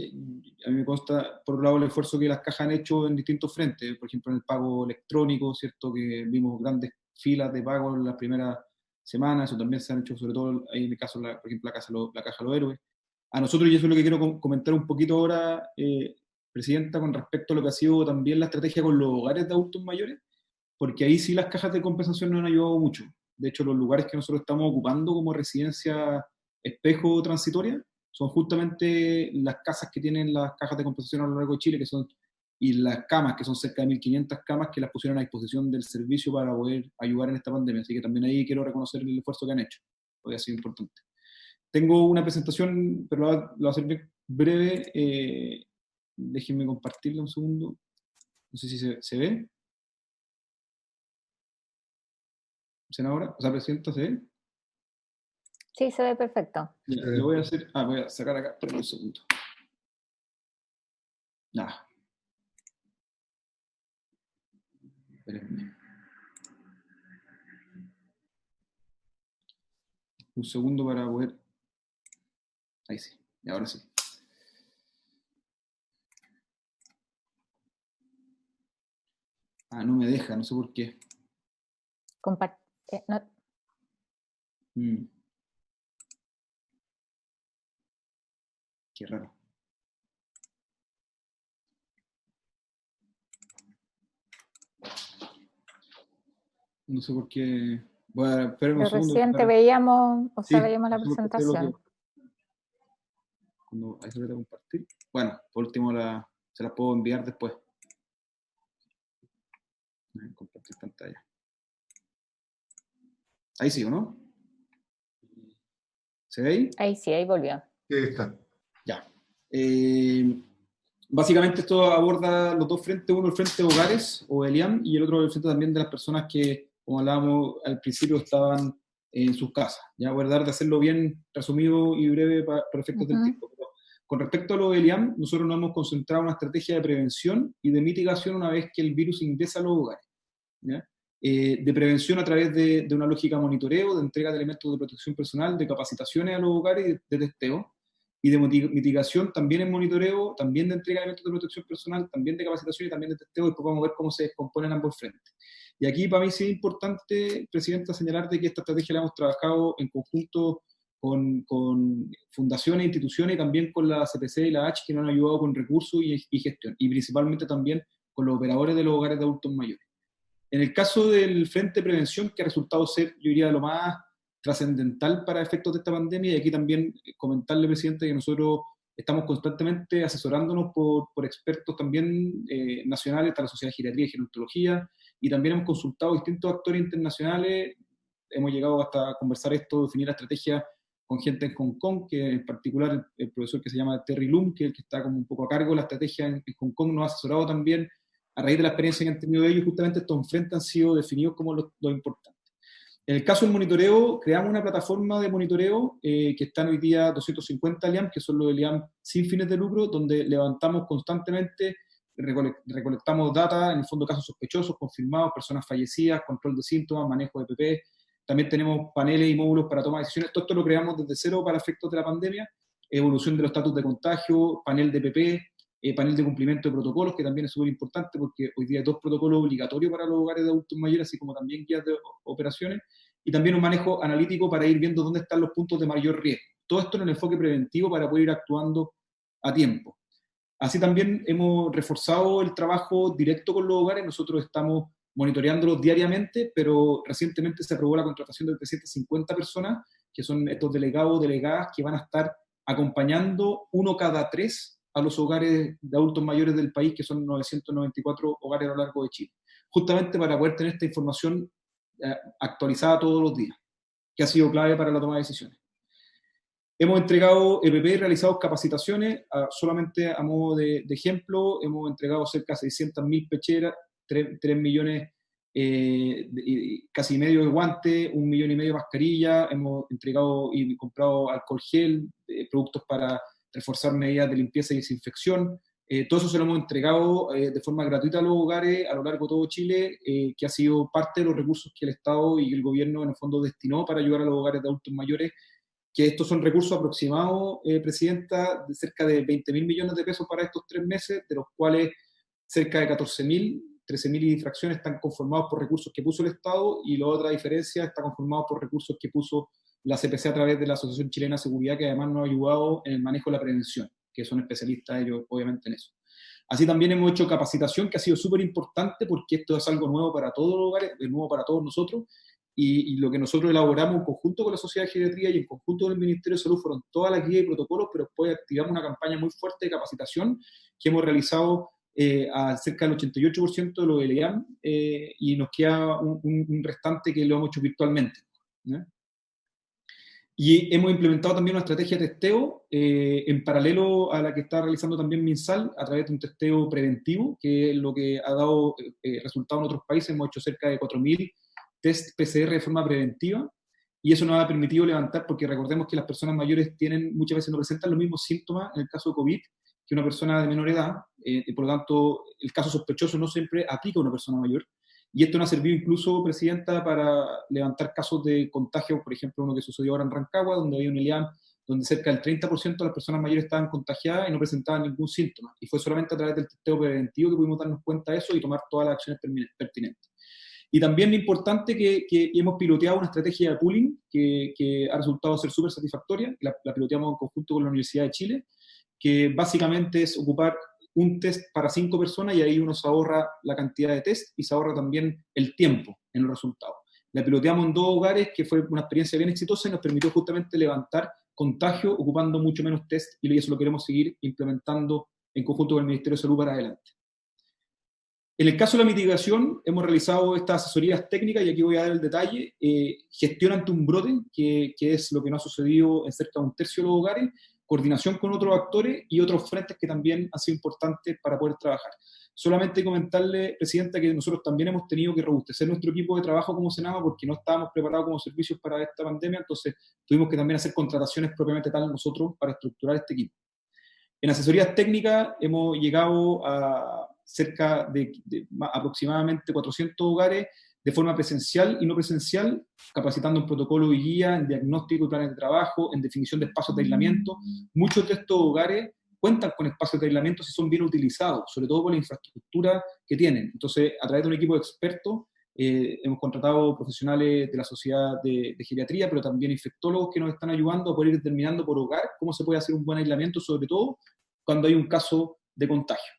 a mí me consta, por un lado, el esfuerzo que las cajas han hecho en distintos frentes, por ejemplo, en el pago electrónico, ¿cierto? Que vimos grandes filas de pago en las primeras semanas, eso también se han hecho, sobre todo ahí en el caso, por ejemplo, la Caja Los Héroes. A nosotros, y eso es lo que quiero comentar un poquito ahora, Presidenta, con respecto a lo que ha sido también la estrategia con los hogares de adultos mayores, porque ahí sí las cajas de compensación nos han ayudado mucho. De hecho, los lugares que nosotros estamos ocupando como residencia espejo transitoria son justamente las casas que tienen las cajas de compensación a lo largo de Chile, y las camas, que son cerca de 1.500 camas, que las pusieron a disposición del servicio para poder ayudar en esta pandemia. Así que también ahí quiero reconocer el esfuerzo que han hecho, porque ha sido importante. Tengo una presentación, pero la voy a hacer breve. Déjenme compartirla un segundo. No sé si se ve. Senadora, o sea, Presidenta, ¿se ve? Sí, se ve perfecto. Ya, lo voy a hacer. Voy a sacar acá, espera un segundo. Nada. Espérenme. Un segundo para poder. Ahí sí, y ahora sí. No me deja, no sé por qué. No. Qué raro. No sé por qué. Voy a esperar un segundo. Reciente veíamos, sí, veíamos la presentación. Cuando ahí se puede compartir. Bueno, por último se las puedo enviar después. Compartir pantalla. Ahí sí, ¿o no? ¿Se ve ahí? Ahí sí, ahí volvió. Sí, está. Ya. Básicamente esto aborda los dos frentes, uno el frente de hogares o ELIAM y el otro el frente también de las personas que, como hablábamos al principio, estaban en sus casas. Ya voy a tratar de hacerlo bien resumido y breve para efectos del tiempo. Pero con respecto a lo de ELIAM, nosotros nos hemos concentrado en una estrategia de prevención y de mitigación una vez que el virus ingresa a los hogares. ¿Ya? De prevención a través de una lógica de monitoreo, de entrega de elementos de protección personal, de capacitaciones a los hogares y de testeo, y de mitigación también en monitoreo, también de entrega de elementos de protección personal, también de capacitación y también de testeo, y después vamos a ver cómo se descomponen ambos frentes. Y aquí para mí sí es importante, Presidenta, señalar de que esta estrategia la hemos trabajado en conjunto con fundaciones, instituciones y también con la CPC y la H, que nos han ayudado con recursos y gestión, y principalmente también con los operadores de los hogares de adultos mayores. En el caso del Frente de Prevención, que ha resultado ser, yo diría, lo más trascendental para efectos de esta pandemia, y aquí también comentarle, Presidente, que nosotros estamos constantemente asesorándonos por expertos también nacionales, está la Sociedad de Geriatría y Gerontología, y también hemos consultado distintos actores internacionales, hemos llegado hasta conversar esto, definir la estrategia con gente en Hong Kong, que en particular el profesor que se llama Terry Lum, que es el que está como un poco a cargo de la estrategia en Hong Kong, nos ha asesorado también a raíz de la experiencia que han tenido ellos. Justamente estos frentes han sido definidos como lo importante. En el caso del monitoreo, creamos una plataforma de monitoreo que están hoy día 250 LIAM, que son los LIAM sin fines de lucro, donde levantamos constantemente, recolectamos data, en el fondo casos sospechosos, confirmados, personas fallecidas, control de síntomas, manejo de EPP. También tenemos paneles y módulos para toma de decisiones. Todo esto lo creamos desde cero para efectos de la pandemia. Evolución de los estatus de contagio, panel de EPP, panel de cumplimiento de protocolos, que también es súper importante porque hoy día hay 2 protocolos obligatorios para los hogares de adultos mayores, así como también guías de operaciones, y también un manejo analítico para ir viendo dónde están los puntos de mayor riesgo. Todo esto en el enfoque preventivo para poder ir actuando a tiempo. Así también hemos reforzado el trabajo directo con los hogares. Nosotros estamos monitoreándolos diariamente, pero recientemente se aprobó la contratación de 350 personas, que son estos delegados o delegadas que van a estar acompañando 1 cada 3 a los hogares de adultos mayores del país, que son 994 hogares a lo largo de Chile, justamente para poder tener esta información actualizada todos los días, que ha sido clave para la toma de decisiones. Hemos entregado EPP y realizado capacitaciones, solamente a modo de ejemplo, hemos entregado cerca de 600.000 pecheras, 3 millones, casi medio de guantes, 1,5 millones de mascarillas, hemos entregado y comprado alcohol gel, productos para reforzar medidas de limpieza y desinfección. Todo eso se lo hemos entregado de forma gratuita a los hogares a lo largo de todo Chile, que ha sido parte de los recursos que el Estado y el gobierno en el fondo destinó para ayudar a los hogares de adultos mayores, que estos son recursos aproximados, Presidenta, de cerca de 20.000 millones de pesos para estos 3 meses, de los cuales cerca de 14.000, 13.000 y fracciones están conformados por recursos que puso el Estado, y la otra diferencia está conformado por recursos que puso la CPC a través de la Asociación Chilena de Seguridad, que además nos ha ayudado en el manejo de la prevención, que son especialistas ellos, obviamente, en eso. Así también hemos hecho capacitación, que ha sido súper importante, porque esto es algo nuevo para todos los lugares, es nuevo para todos nosotros, y lo que nosotros elaboramos en conjunto con la Sociedad de Geriatría y en conjunto con el Ministerio de Salud fueron todas las guías y protocolos, pero después activamos una campaña muy fuerte de capacitación que hemos realizado a cerca del 88% de lo que leían, y nos queda un restante que lo hemos hecho virtualmente, ¿no? Y hemos implementado también una estrategia de testeo en paralelo a la que está realizando también MinSal a través de un testeo preventivo, que es lo que ha dado resultados en otros países. Hemos hecho cerca de 4.000 test PCR de forma preventiva, y eso nos ha permitido levantar, porque recordemos que las personas mayores muchas veces no presentan los mismos síntomas en el caso de COVID que una persona de menor edad, y por lo tanto el caso sospechoso no siempre aplica a una persona mayor. Y esto nos ha servido incluso, Presidenta, para levantar casos de contagio, por ejemplo, uno que sucedió ahora en Rancagua, donde había un ELIAM donde cerca del 30% de las personas mayores estaban contagiadas y no presentaban ningún síntoma. Y fue solamente a través del testeo preventivo que pudimos darnos cuenta de eso y tomar todas las acciones pertinentes. Y también es importante que hemos piloteado una estrategia de pooling que ha resultado ser súper satisfactoria. La piloteamos en conjunto con la Universidad de Chile, que básicamente es ocupar un test para 5 personas, y ahí uno se ahorra la cantidad de test y se ahorra también el tiempo en los resultados. La piloteamos en 2 hogares, que fue una experiencia bien exitosa y nos permitió justamente levantar contagio ocupando mucho menos test, y eso lo queremos seguir implementando en conjunto con el Ministerio de Salud para adelante. En el caso de la mitigación, hemos realizado estas asesorías técnicas, y aquí voy a dar el detalle. Gestión ante un brote, que es lo que no ha sucedido en cerca de 1/3 de los hogares, coordinación con otros actores y otros frentes que también han sido importantes para poder trabajar. Solamente comentarle, Presidenta, que nosotros también hemos tenido que robustecer nuestro equipo de trabajo como Senado, porque no estábamos preparados como servicios para esta pandemia, entonces tuvimos que también hacer contrataciones propiamente tal nosotros para estructurar este equipo. En asesorías técnicas hemos llegado a cerca de aproximadamente 400 hogares de forma presencial y no presencial, capacitando en protocolo y guía, en diagnóstico y planes de trabajo, en definición de espacios de aislamiento. Muchos de estos hogares cuentan con espacios de aislamiento si son bien utilizados, sobre todo por la infraestructura que tienen. Entonces, a través de un equipo de expertos, hemos contratado profesionales de la Sociedad de Geriatría, pero también infectólogos que nos están ayudando a poder ir determinando por hogar cómo se puede hacer un buen aislamiento, sobre todo cuando hay un caso de contagio.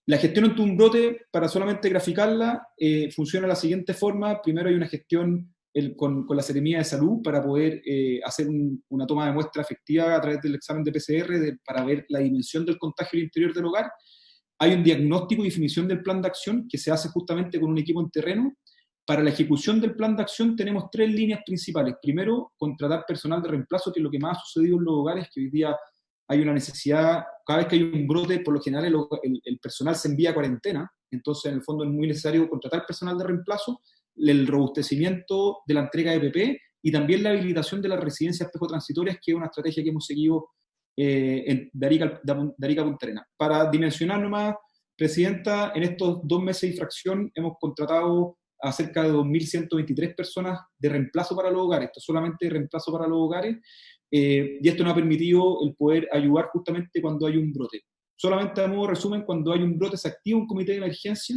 La gestión ante un brote, para solamente graficarla, funciona de la siguiente forma. Primero hay una gestión con la Seremía de Salud para poder hacer una toma de muestra efectiva a través del examen de PCR para ver la dimensión del contagio al interior del hogar. Hay un diagnóstico y definición del plan de acción que se hace justamente con un equipo en terreno. Para la ejecución del plan de acción tenemos 3 líneas principales. Primero, contratar personal de reemplazo, que es lo que más ha sucedido en los hogares, que hoy día hay una necesidad. Cada vez que hay un brote, por lo general el personal se envía a cuarentena, entonces en el fondo es muy necesario contratar personal de reemplazo, el robustecimiento de la entrega de EPP y también la habilitación de las residencias espejo-transitorias, que es una estrategia que hemos seguido de Arica a Punta Arenas. Para dimensionar nomás, Presidenta, en estos 2 meses y fracción hemos contratado a cerca de 2.123 personas de reemplazo para los hogares, esto solamente de reemplazo para los hogares, y esto nos ha permitido el poder ayudar justamente cuando hay un brote. Solamente a modo de resumen, cuando hay un brote se activa un comité de emergencia,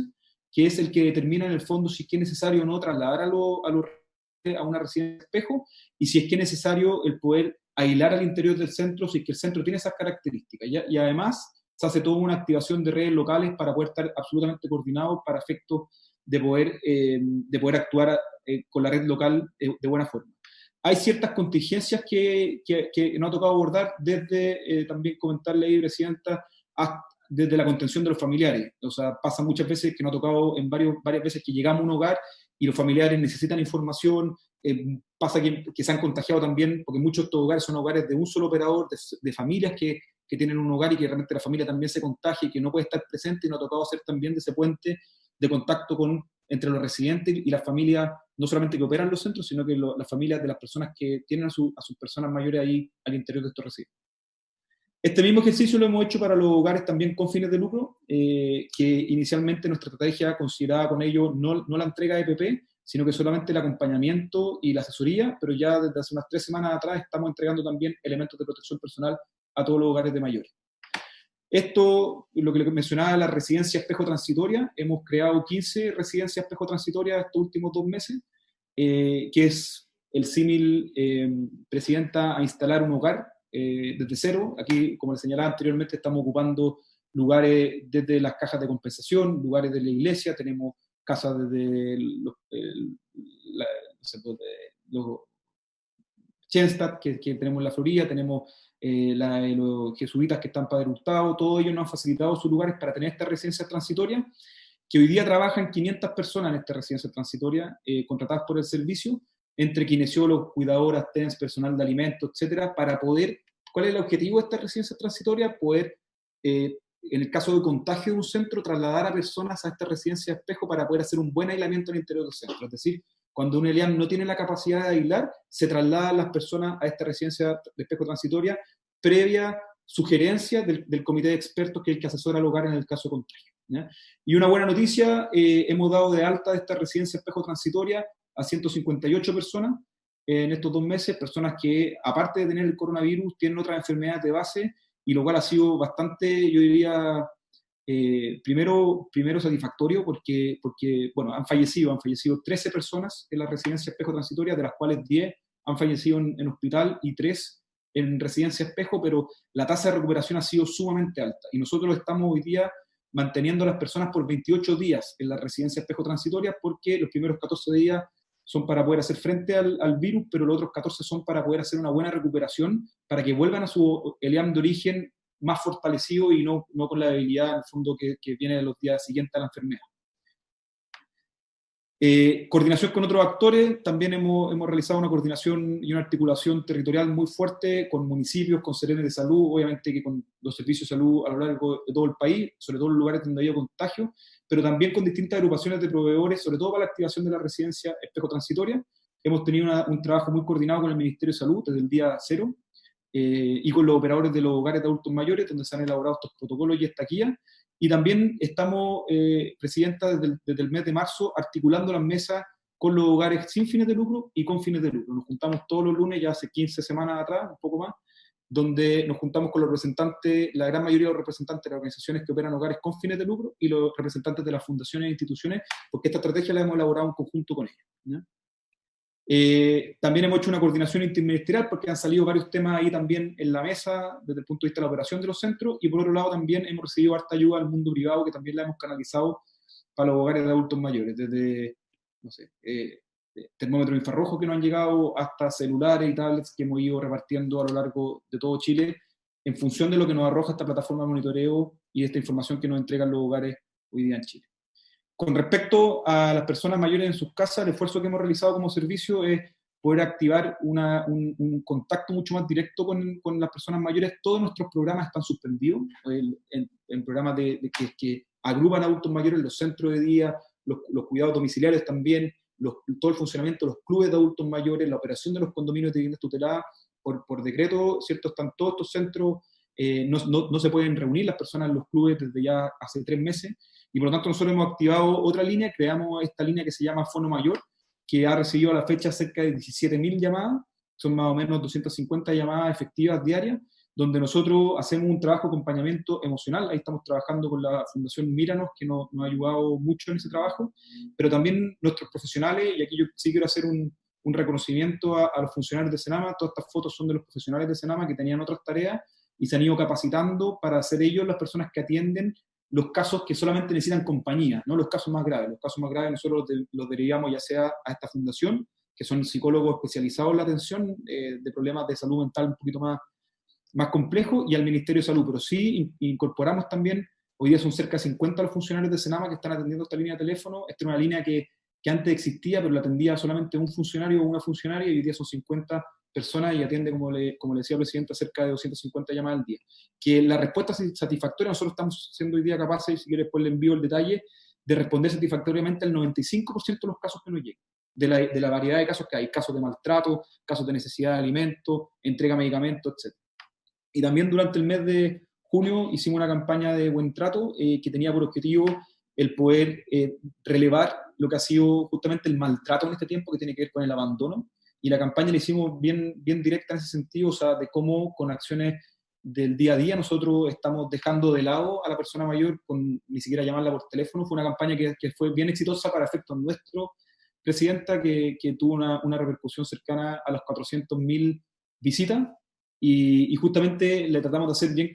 que es el que determina en el fondo si es que es necesario o no trasladar a una residencia espejo, y si es que es necesario el poder aislar al interior del centro, si es que el centro tiene esas características. Y además se hace toda una activación de redes locales para poder estar absolutamente coordinados para efectos de poder actuar con la red local de buena forma. Hay ciertas contingencias que nos ha tocado abordar desde, también comentarle ahí, Presidenta, desde la contención de los familiares. O sea, pasa muchas veces que nos ha tocado varias veces que llegamos a un hogar y los familiares necesitan información, pasa que se han contagiado también, porque muchos de estos hogares son hogares de un solo operador, de familias que tienen un hogar y que realmente la familia también se contagia y que no puede estar presente, y nos ha tocado hacer también de ese puente de contacto entre los residentes y las familias, no solamente que operan los centros, sino que las familias de las personas que tienen a sus personas mayores ahí al interior de estos recintos. Este mismo ejercicio lo hemos hecho para los hogares también con fines de lucro, que inicialmente nuestra estrategia consideraba con ello no la entrega de EPP, sino que solamente el acompañamiento y la asesoría, pero ya desde hace unas 3 semanas atrás estamos entregando también elementos de protección personal a todos los hogares de mayores. Esto, lo que mencionaba, la residencia espejo transitoria, hemos creado 15 residencias espejo transitoria estos últimos 2 meses, que es el símil, presidenta, a instalar un hogar desde cero. Aquí, como les señalaba anteriormente, estamos ocupando lugares desde las cajas de compensación, lugares de la iglesia, tenemos casas desde los Chenstadt, que tenemos en la Florida, tenemos los jesuitas que están en Padre Hurtado, todos ellos nos han facilitado sus lugares para tener esta residencia transitoria, que hoy día trabajan 500 personas en esta residencia transitoria, contratadas por el servicio, entre kinesiólogos, cuidadoras, TENS, personal de alimentos, etcétera, para poder, ¿cuál es el objetivo de esta residencia transitoria? Poder, en el caso de contagio de un centro, trasladar a personas a esta residencia espejo para poder hacer un buen aislamiento en el interior del centro. Es decir, cuando un ELIAM no tiene la capacidad de aislar, se trasladan las personas a esta residencia de espejo transitoria previa sugerencia del comité de expertos, que es el que asesora al hogar en el caso de contagio, ¿ya? Y una buena noticia, hemos dado de alta de esta residencia espejo transitoria a 158 personas en estos 2 meses, personas que, aparte de tener el coronavirus, tienen otras enfermedades de base, y lo cual ha sido bastante, yo diría, primero satisfactorio, porque bueno, han fallecido 13 personas en la residencia espejo transitoria, de las cuales 10 han fallecido en hospital y 3 en residencia espejo, pero la tasa de recuperación ha sido sumamente alta, y nosotros estamos hoy día manteniendo a las personas por 28 días en la residencia espejo transitoria, porque los primeros 14 días son para poder hacer frente al virus, pero los otros 14 son para poder hacer una buena recuperación, para que vuelvan a su ELIAM de origen más fortalecido y no con la debilidad, en el fondo, que viene de los días siguientes a la enfermedad. Coordinación con otros actores, también hemos realizado una coordinación y una articulación territorial muy fuerte con municipios, con serenes de salud, obviamente que con los servicios de salud a lo largo de todo el país, sobre todo en lugares donde ha habido contagio, pero también con distintas agrupaciones de proveedores, sobre todo para la activación de la residencia espejo transitoria. Hemos tenido un trabajo muy coordinado con el Ministerio de Salud desde el día 0, y con los operadores de los hogares de adultos mayores, donde se han elaborado estos protocolos y esta guía. Y también estamos, Presidenta, desde el mes de marzo, articulando las mesas con los hogares sin fines de lucro y con fines de lucro. Nos juntamos todos los lunes, ya hace 15 semanas atrás, un poco más, donde nos juntamos con los representantes, la gran mayoría de los representantes de las organizaciones que operan hogares con fines de lucro y los representantes de las fundaciones e instituciones, porque esta estrategia la hemos elaborado en conjunto con ellos, ¿ya? También hemos hecho una coordinación interministerial, porque han salido varios temas ahí también en la mesa desde el punto de vista de la operación de los centros, y por otro lado también hemos recibido harta ayuda al mundo privado, que también la hemos canalizado para los hogares de adultos mayores, desde, no sé, termómetros infrarrojos que nos han llegado hasta celulares y tablets que hemos ido repartiendo a lo largo de todo Chile, en función de lo que nos arroja esta plataforma de monitoreo y esta información que nos entregan los hogares hoy día en Chile. Con respecto a las personas mayores en sus casas, el esfuerzo que hemos realizado como servicio es poder activar un contacto mucho más directo con las personas mayores. Todos nuestros programas están suspendidos, en programas que agrupan adultos mayores, los centros de día, los cuidados domiciliarios también, todo el funcionamiento de los clubes de adultos mayores, la operación de los condominios de viviendas tuteladas, por decreto, ¿cierto? Están todos estos centros, no se pueden reunir las personas en los clubes desde ya hace 3 meses, y por lo tanto nosotros hemos activado otra línea, creamos esta línea que se llama Fono Mayor, que ha recibido a la fecha cerca de 17.000 llamadas, son más o menos 250 llamadas efectivas diarias, donde nosotros hacemos un trabajo de acompañamiento emocional. Ahí estamos trabajando con la Fundación Míranos, que nos ha ayudado mucho en ese trabajo, pero también nuestros profesionales, y aquí yo sí quiero hacer un reconocimiento a los funcionarios de Senama. Todas estas fotos son de los profesionales de Senama que tenían otras tareas y se han ido capacitando para ser ellos las personas que atienden los casos que solamente necesitan compañía, no los casos más graves. Los casos más graves nosotros los derivamos ya sea a esta fundación, que son psicólogos especializados en la atención de problemas de salud mental un poquito más complejos, y al Ministerio de Salud. Pero sí incorporamos también, hoy día son cerca de 50 los funcionarios de Senama que están atendiendo esta línea de teléfono. Esta es una línea que antes existía, pero la atendía solamente un funcionario o una funcionaria, y hoy día son 50 personas y atiende, como le decía el presidente, cerca de 250 llamadas al día. Que la respuesta satisfactoria, nosotros estamos siendo hoy día capaces, y si quiere después le envío el detalle, de responder satisfactoriamente al 95% de los casos que nos llegan, de la variedad de casos que hay, casos de maltrato, casos de necesidad de alimentos, entrega de medicamentos, etc. Y también durante el mes de junio hicimos una campaña de buen trato que tenía por objetivo el poder relevar lo que ha sido justamente el maltrato en este tiempo, que tiene que ver con el abandono, y la campaña la hicimos bien directa en ese sentido, o sea, de cómo con acciones del día a día nosotros estamos dejando de lado a la persona mayor con ni siquiera llamarla por teléfono. Fue una campaña que fue bien exitosa para efectos nuestros, presidenta, que tuvo una repercusión cercana a las 400.000 visitas, y justamente le tratamos de hacer bien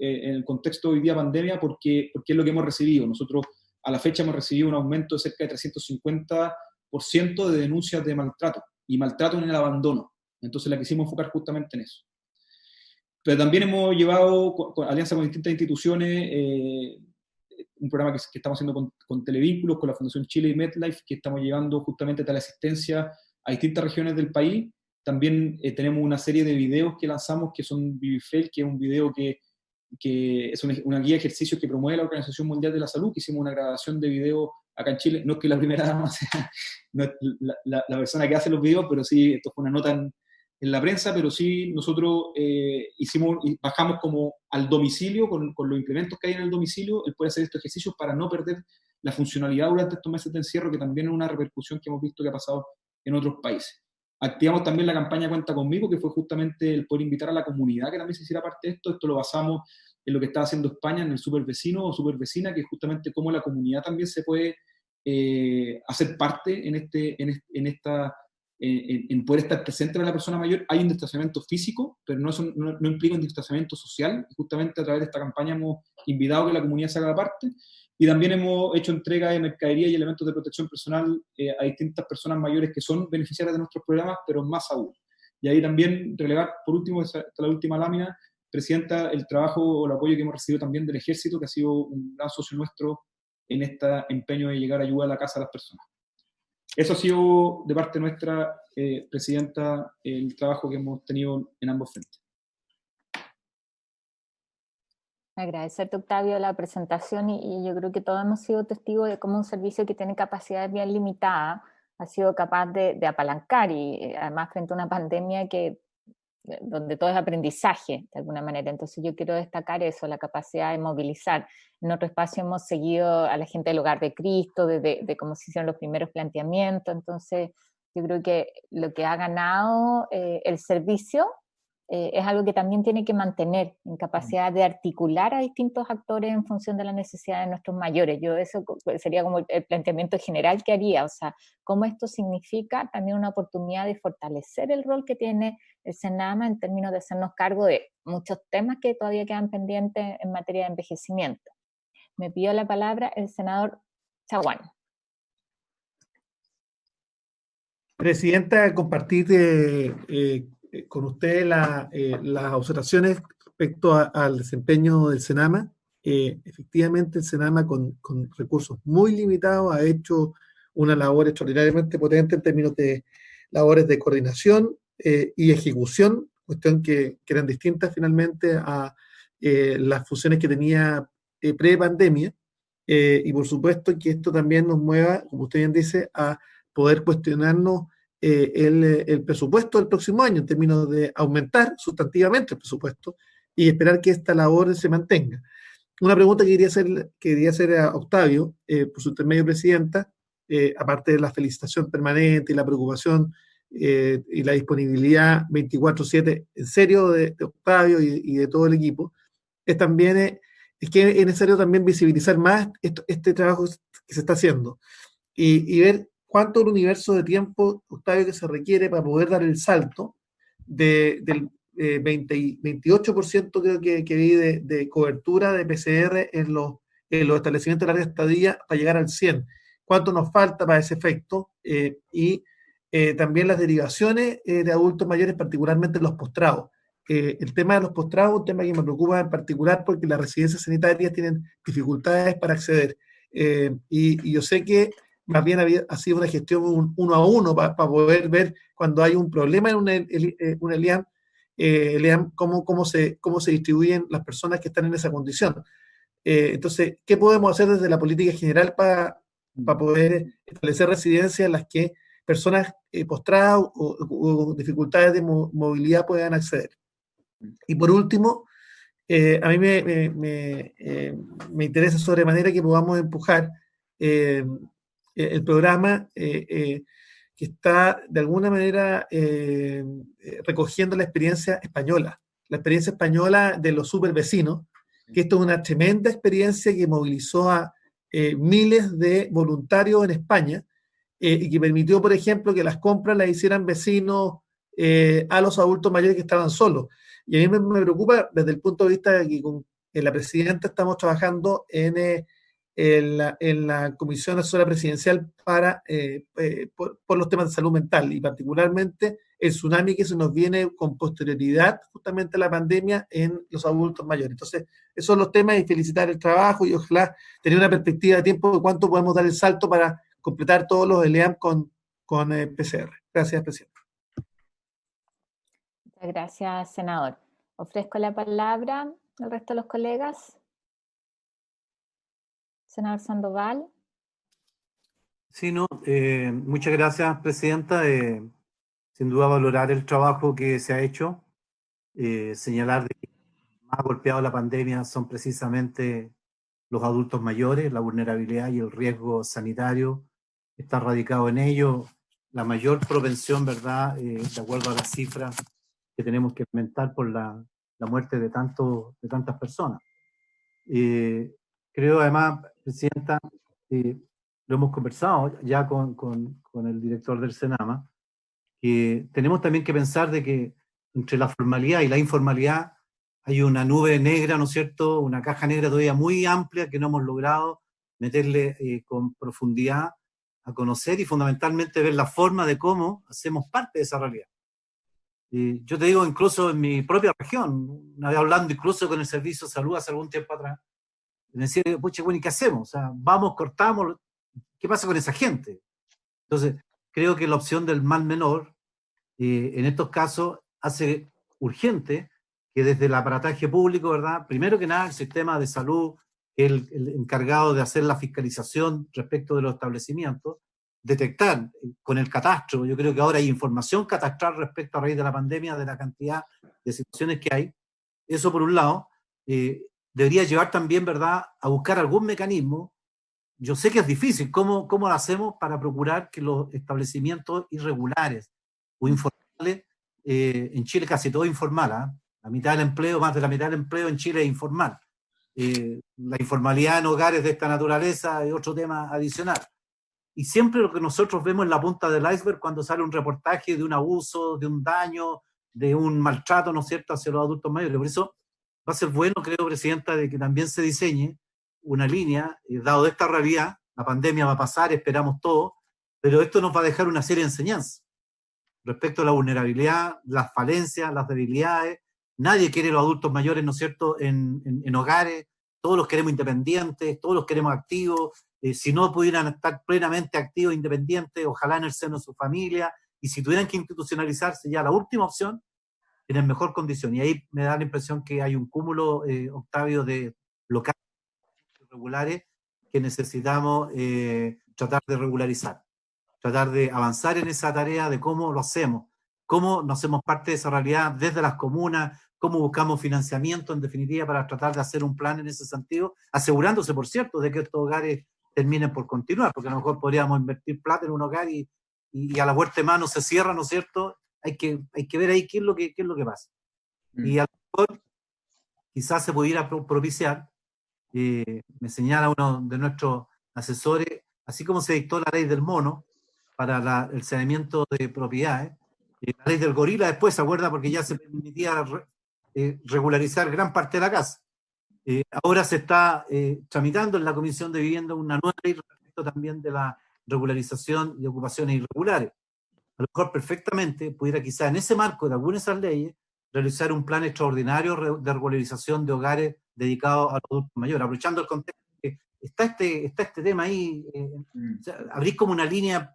en el contexto de hoy día pandemia, porque es lo que hemos recibido. Nosotros a la fecha hemos recibido un aumento de cerca de 350% de denuncias de maltrato, y maltrato en el abandono. Entonces la quisimos enfocar justamente en eso. Pero también hemos llevado, con alianza con distintas instituciones, un programa que estamos haciendo con Televínculos, con la Fundación Chile y MedLife, que estamos llevando justamente teleasistencia a distintas regiones del país. También tenemos una serie de videos que lanzamos, que son Vivifail, que es un video que es una guía de ejercicios que promueve la Organización Mundial de la Salud, que hicimos una grabación de video acá en Chile. No es que la primera dama sea no es la persona que hace los videos, pero sí, esto fue una nota en la prensa, pero sí nosotros bajamos como al domicilio, con los implementos que hay en el domicilio, el poder hacer estos ejercicios para no perder la funcionalidad durante estos meses de encierro, que también es una repercusión que hemos visto que ha pasado en otros países. Activamos también la campaña Cuenta Conmigo, que fue justamente el poder invitar a la comunidad que también se hiciera parte de esto. Esto lo basamos en lo que está haciendo España, en el super vecino o super vecina, que es justamente cómo la comunidad también se puede hacer parte en poder estar presente para la persona mayor. Hay un distanciamiento físico, pero no implica un distanciamiento social. Y justamente a través de esta campaña hemos invitado a que la comunidad se haga parte, y también hemos hecho entrega de mercadería y elementos de protección personal a distintas personas mayores que son beneficiarias de nuestros programas, pero más aún. Y ahí también relevar, por último, hasta la última lámina, presidenta, el trabajo o el apoyo que hemos recibido también del Ejército, que ha sido un gran socio nuestro en este empeño de llegar a ayudar a la casa de las personas. Eso ha sido de parte nuestra, presidenta, el trabajo que hemos tenido en ambos frentes. Agradecerte, Octavio, la presentación, y yo creo que todos hemos sido testigos de cómo un servicio que tiene capacidades bien limitadas ha sido capaz de apalancar, y además frente a una pandemia donde todo es aprendizaje de alguna manera. Entonces yo quiero destacar eso, la capacidad de movilizar. En otro espacio hemos seguido a la gente del Hogar de Cristo, de cómo se hicieron los primeros planteamientos. Entonces yo creo que lo que ha ganado el servicio es algo que también tiene que mantener en capacidad de articular a distintos actores en función de la necesidad de nuestros mayores. Yo eso sería como el planteamiento general que haría, o sea, cómo esto significa también una oportunidad de fortalecer el rol que tiene el Senama en términos de hacernos cargo de muchos temas que todavía quedan pendientes en materia de envejecimiento. Me pidió la palabra el senador Chaguán. Presidenta, compartir con usted las observaciones respecto al desempeño del Senama. Efectivamente, el Senama con recursos muy limitados ha hecho una labor extraordinariamente potente en términos de labores de coordinación y ejecución, cuestión que eran distintas finalmente a las funciones que tenía pre-pandemia, y por supuesto que esto también nos mueva, como usted bien dice, a poder cuestionarnos el presupuesto del próximo año en términos de aumentar sustantivamente el presupuesto y esperar que esta labor se mantenga. Una pregunta que quería hacer a Octavio, por su intermedio, presidenta, aparte de la felicitación permanente y la preocupación y la disponibilidad 24/7 en serio de Octavio y de todo el equipo, es que es necesario también visibilizar más este trabajo que se está haciendo y ver cuánto es el universo de tiempo, Octavio, que se requiere para poder dar el salto del 28% creo que vi de cobertura de PCR en los establecimientos de larga estadía para llegar al 100%. ¿Cuánto nos falta para ese efecto? Y también las derivaciones de adultos mayores, particularmente los postrados. El tema de los postrados es un tema que me preocupa en particular porque las residencias sanitarias tienen dificultades para acceder. Y yo sé que más bien ha sido una gestión uno a uno para poder ver cuando hay un problema en un ELIAM, cómo se distribuyen las personas que están en esa condición. Entonces, ¿qué podemos hacer desde la política general para poder establecer residencias en las que personas postradas o con dificultades de movilidad puedan acceder? Y por último, a mí me interesa sobremanera que podamos empujar el programa que está de alguna manera recogiendo la experiencia española de los supervecinos, que esto es una tremenda experiencia que movilizó a miles de voluntarios en España y que permitió, por ejemplo, que las compras las hicieran vecinos a los adultos mayores que estaban solos. Y a mí me preocupa desde el punto de vista de que con la presidenta estamos trabajando en la Comisión Asesora Presidencial por los temas de salud mental y particularmente el tsunami que se nos viene con posterioridad justamente a la pandemia en los adultos mayores. Entonces, esos son los temas y felicitar el trabajo y ojalá tener una perspectiva de tiempo de cuánto podemos dar el salto para completar todos los ELEAM con PCR. Gracias, presidente. Muchas gracias, senador. Ofrezco la palabra al resto de los colegas. Senador Sandoval. Sí, no, muchas gracias, presidenta. Sin duda valorar el trabajo que se ha hecho, señalar que más golpeados la pandemia son precisamente los adultos mayores, la vulnerabilidad y el riesgo sanitario está radicado en ello. La mayor propensión, ¿verdad?, de acuerdo a las cifras que tenemos que aumentar por la muerte de tantas personas. Creo además, presidenta, lo hemos conversado ya con el director del Senama, que tenemos también que pensar de que entre la formalidad y la informalidad hay una nube negra, ¿no es cierto?, una caja negra todavía muy amplia que no hemos logrado meterle con profundidad a conocer y fundamentalmente ver la forma de cómo hacemos parte de esa realidad. Yo te digo, incluso en mi propia región, una vez hablando incluso con el Servicio de Salud hace algún tiempo atrás, me decía, pucha, bueno, ¿y qué hacemos? O sea, vamos, cortamos, ¿qué pasa con esa gente? Entonces, creo que la opción del mal menor, en estos casos, hace urgente que desde el aparataje público, ¿verdad?, primero que nada el sistema de salud, que es el encargado de hacer la fiscalización respecto de los establecimientos, detectar con el catastro, yo creo que ahora hay información catastral respecto a raíz de la pandemia, de la cantidad de situaciones que hay, eso por un lado, debería llevar también, ¿verdad?, a buscar algún mecanismo. Yo sé que es difícil, ¿cómo lo hacemos para procurar que los establecimientos irregulares o informales, en Chile casi todo informal, la mitad del empleo, más de la mitad del empleo en Chile es informal. La informalidad en hogares de esta naturaleza es otro tema adicional. Y siempre lo que nosotros vemos en la punta del iceberg cuando sale un reportaje de un abuso, de un daño, de un maltrato, ¿no es cierto?, hacia los adultos mayores. Por eso va a ser bueno, creo, presidenta, de que también se diseñe una línea, dado esta realidad, la pandemia va a pasar, esperamos todo, pero esto nos va a dejar una serie de enseñanzas respecto a la vulnerabilidad, las falencias, las debilidades. Nadie quiere los adultos mayores, ¿no es cierto?, en hogares, todos los queremos independientes, todos los queremos activos, si no pudieran estar plenamente activos, independientes, ojalá en el seno de su familia, y si tuvieran que institucionalizarse, ya la última opción, en mejor condición. Y ahí me da la impresión que hay un cúmulo, Octavio, de locales regulares que necesitamos tratar de regularizar, tratar de avanzar en esa tarea de cómo lo hacemos, cómo nos hacemos parte de esa realidad desde las comunas, cómo buscamos financiamiento, en definitiva, para tratar de hacer un plan en ese sentido, asegurándose, por cierto, de que estos hogares terminen por continuar, porque a lo mejor podríamos invertir plata en un hogar y a la vuelta de mano se cierra, ¿no es cierto? Hay que ver ahí qué es lo que pasa. Y a lo mejor quizás se pudiera propiciar, me señala uno de nuestros asesores, así como se dictó la ley del mono para el saneamiento de propiedades, la ley del gorila después, ¿se acuerda? Porque ya se permitía regularizar gran parte de la casa. Ahora se está tramitando en la Comisión de Vivienda una nueva ley respecto también de la regularización de ocupaciones irregulares. A lo mejor perfectamente pudiera quizá en ese marco de algunas de esas leyes realizar un plan extraordinario de regularización de hogares dedicados a los adultos mayores, aprovechando el contexto que está este tema ahí, o sea, abrir como una línea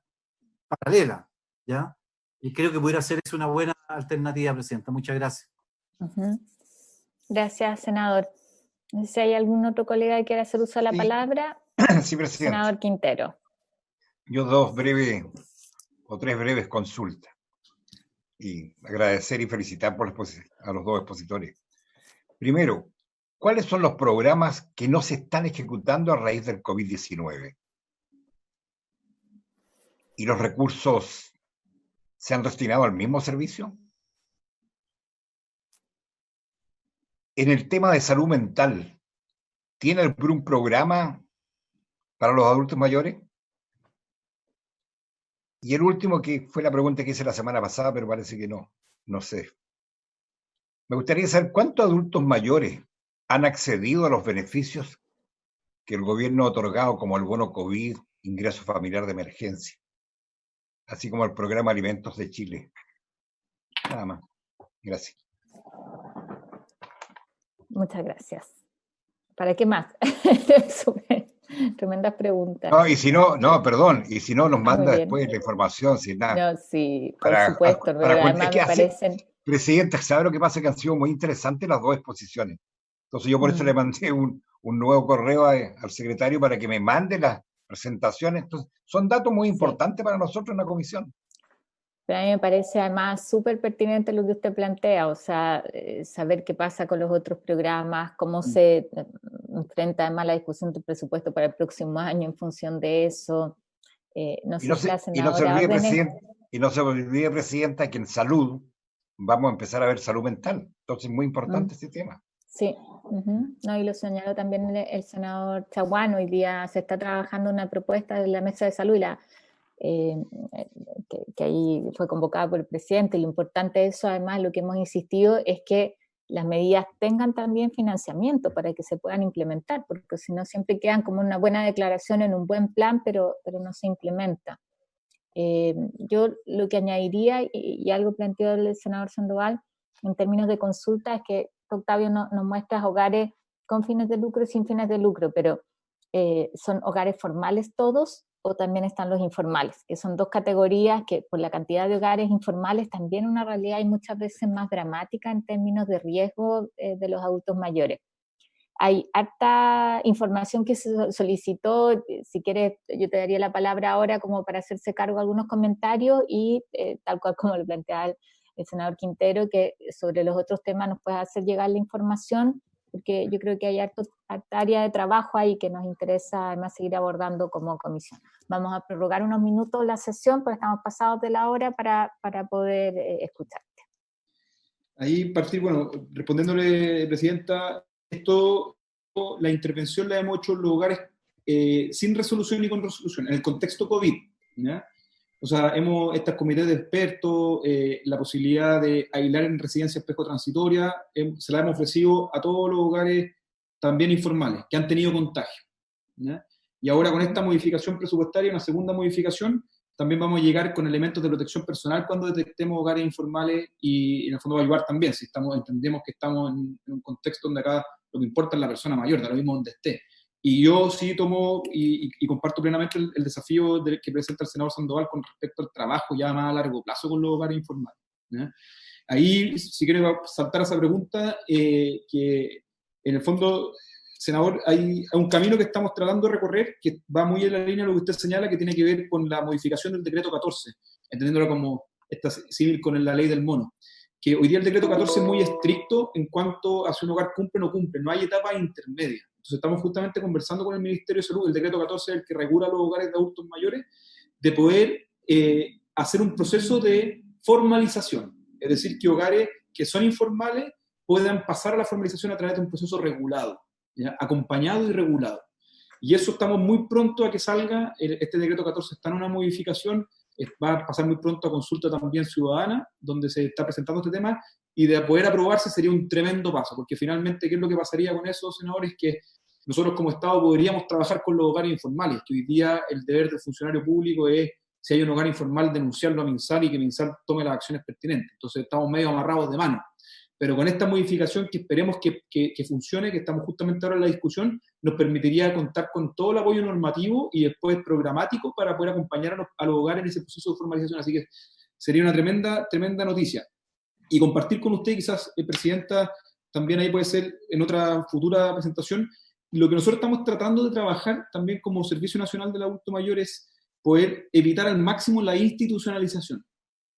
paralela, ¿ya? Y creo que pudiera ser eso una buena alternativa, presidenta. Muchas gracias. Gracias, senador. No sé si hay algún otro colega que quiera hacer uso de la palabra. Sí, presidente. Senador Quintero. Yo tres breves consultas. Y agradecer y felicitar a los dos expositores. Primero, ¿cuáles son los programas que no se están ejecutando a raíz del COVID-19? ¿Y los recursos se han destinado al mismo servicio? En el tema de salud mental, ¿tiene algún programa para los adultos mayores? Y el último, que fue la pregunta que hice la semana pasada, pero parece que no sé. Me gustaría saber cuántos adultos mayores han accedido a los beneficios que el gobierno ha otorgado, como el bono COVID, ingreso familiar de emergencia, así como el programa Alimentos de Chile. Nada más. Gracias. Muchas gracias. ¿Para qué más? Tremendas preguntas. No, y si no, perdón, y si no nos manda Muy bien. después la información, sin nada. No, sí, por supuesto. Además ¿qué me hace? parecen... Presidenta, ¿sabe lo que pasa? Que han sido muy interesantes las dos exposiciones. Entonces yo por eso le mandé un nuevo correo al secretario para que me mande las presentaciones. Entonces, son datos muy importantes para nosotros en la comisión. Pero a mí me parece además súper pertinente lo que usted plantea, o sea, saber qué pasa con los otros programas, cómo se enfrenta además la discusión del presupuesto para el próximo año en función de eso. No sé si la senadora y no se olvide, Presidenta, que en salud vamos a empezar a ver salud mental. Entonces, muy importante ese tema. Sí, no, y lo señaló también el senador Chaguán. Hoy día se está trabajando una propuesta de la Mesa de Salud y que ahí fue convocada por el presidente. Lo importante de eso, además, lo que hemos insistido es que las medidas tengan también financiamiento para que se puedan implementar, porque si no siempre quedan como una buena declaración en un buen plan, pero no se implementa. Yo lo que añadiría, y algo planteó el senador Sandoval, en términos de consulta, es que Octavio nos muestra hogares con fines de lucro y sin fines de lucro, pero ¿son hogares formales todos o también están los informales? Que son dos categorías que por la cantidad de hogares informales también una realidad hay muchas veces más dramática en términos de riesgo de los adultos mayores. Hay harta información que se solicitó. Si quieres, yo te daría la palabra ahora como para hacerse cargo de algunos comentarios y tal cual como lo planteaba el senador Quintero, que sobre los otros temas nos puedes hacer llegar la información, porque yo creo que hay harta área de trabajo ahí que nos interesa además seguir abordando como comisión. Vamos a prorrogar unos minutos la sesión, porque estamos pasados de la hora para poder escucharte. Ahí partir, bueno, respondiéndole, Presidenta, la intervención la hemos hecho en los hogares sin resolución ni con resolución, en el contexto COVID, ¿ya? O sea, estas comités de expertos, la posibilidad de aislar en residencia espejo transitoria, se la hemos ofrecido a todos los hogares también informales que han tenido contagio, ¿ya? Y ahora con esta modificación presupuestaria, una segunda modificación, también vamos a llegar con elementos de protección personal cuando detectemos hogares informales y en el fondo va a ayudar también, si entendemos que estamos en un contexto donde acá lo que importa es la persona mayor, da lo mismo donde esté. Y yo sí tomo y comparto plenamente el desafío que presenta el senador Sandoval con respecto al trabajo ya más a largo plazo con los hogares informales, ¿ya? Ahí, si quiere saltar a esa pregunta, que en el fondo, senador, hay un camino que estamos tratando de recorrer que va muy en la línea de lo que usted señala, que tiene que ver con la modificación del decreto 14, entendiéndolo como esta civil con la ley del mono. Que hoy día el decreto 14 es muy estricto en cuanto a si un hogar cumple o no cumple, no hay etapa intermedia. Entonces estamos justamente conversando con el Ministerio de Salud, el decreto 14 es el que regula los hogares de adultos mayores, de poder hacer un proceso de formalización, es decir, que hogares que son informales puedan pasar a la formalización a través de un proceso regulado, ¿ya? Acompañado y regulado. Y eso estamos muy pronto a que salga, este decreto 14 está en una modificación, va a pasar muy pronto a consulta también ciudadana, donde se está presentando este tema, y de poder aprobarse sería un tremendo paso, porque finalmente, ¿qué es lo que pasaría con eso, senadores? Que nosotros como Estado podríamos trabajar con los hogares informales, que hoy día el deber del funcionario público es, si hay un hogar informal, denunciarlo a MinSal y que MinSal tome las acciones pertinentes. Entonces estamos medio amarrados de mano. Pero con esta modificación que esperemos que funcione, que estamos justamente ahora en la discusión, nos permitiría contar con todo el apoyo normativo y después programático para poder acompañar a los hogares en ese proceso de formalización. Así que sería una tremenda noticia. Y compartir con usted, quizás, Presidenta, también ahí puede ser en otra futura presentación, lo que nosotros estamos tratando de trabajar también como Servicio Nacional del Adulto Mayor es poder evitar al máximo la institucionalización.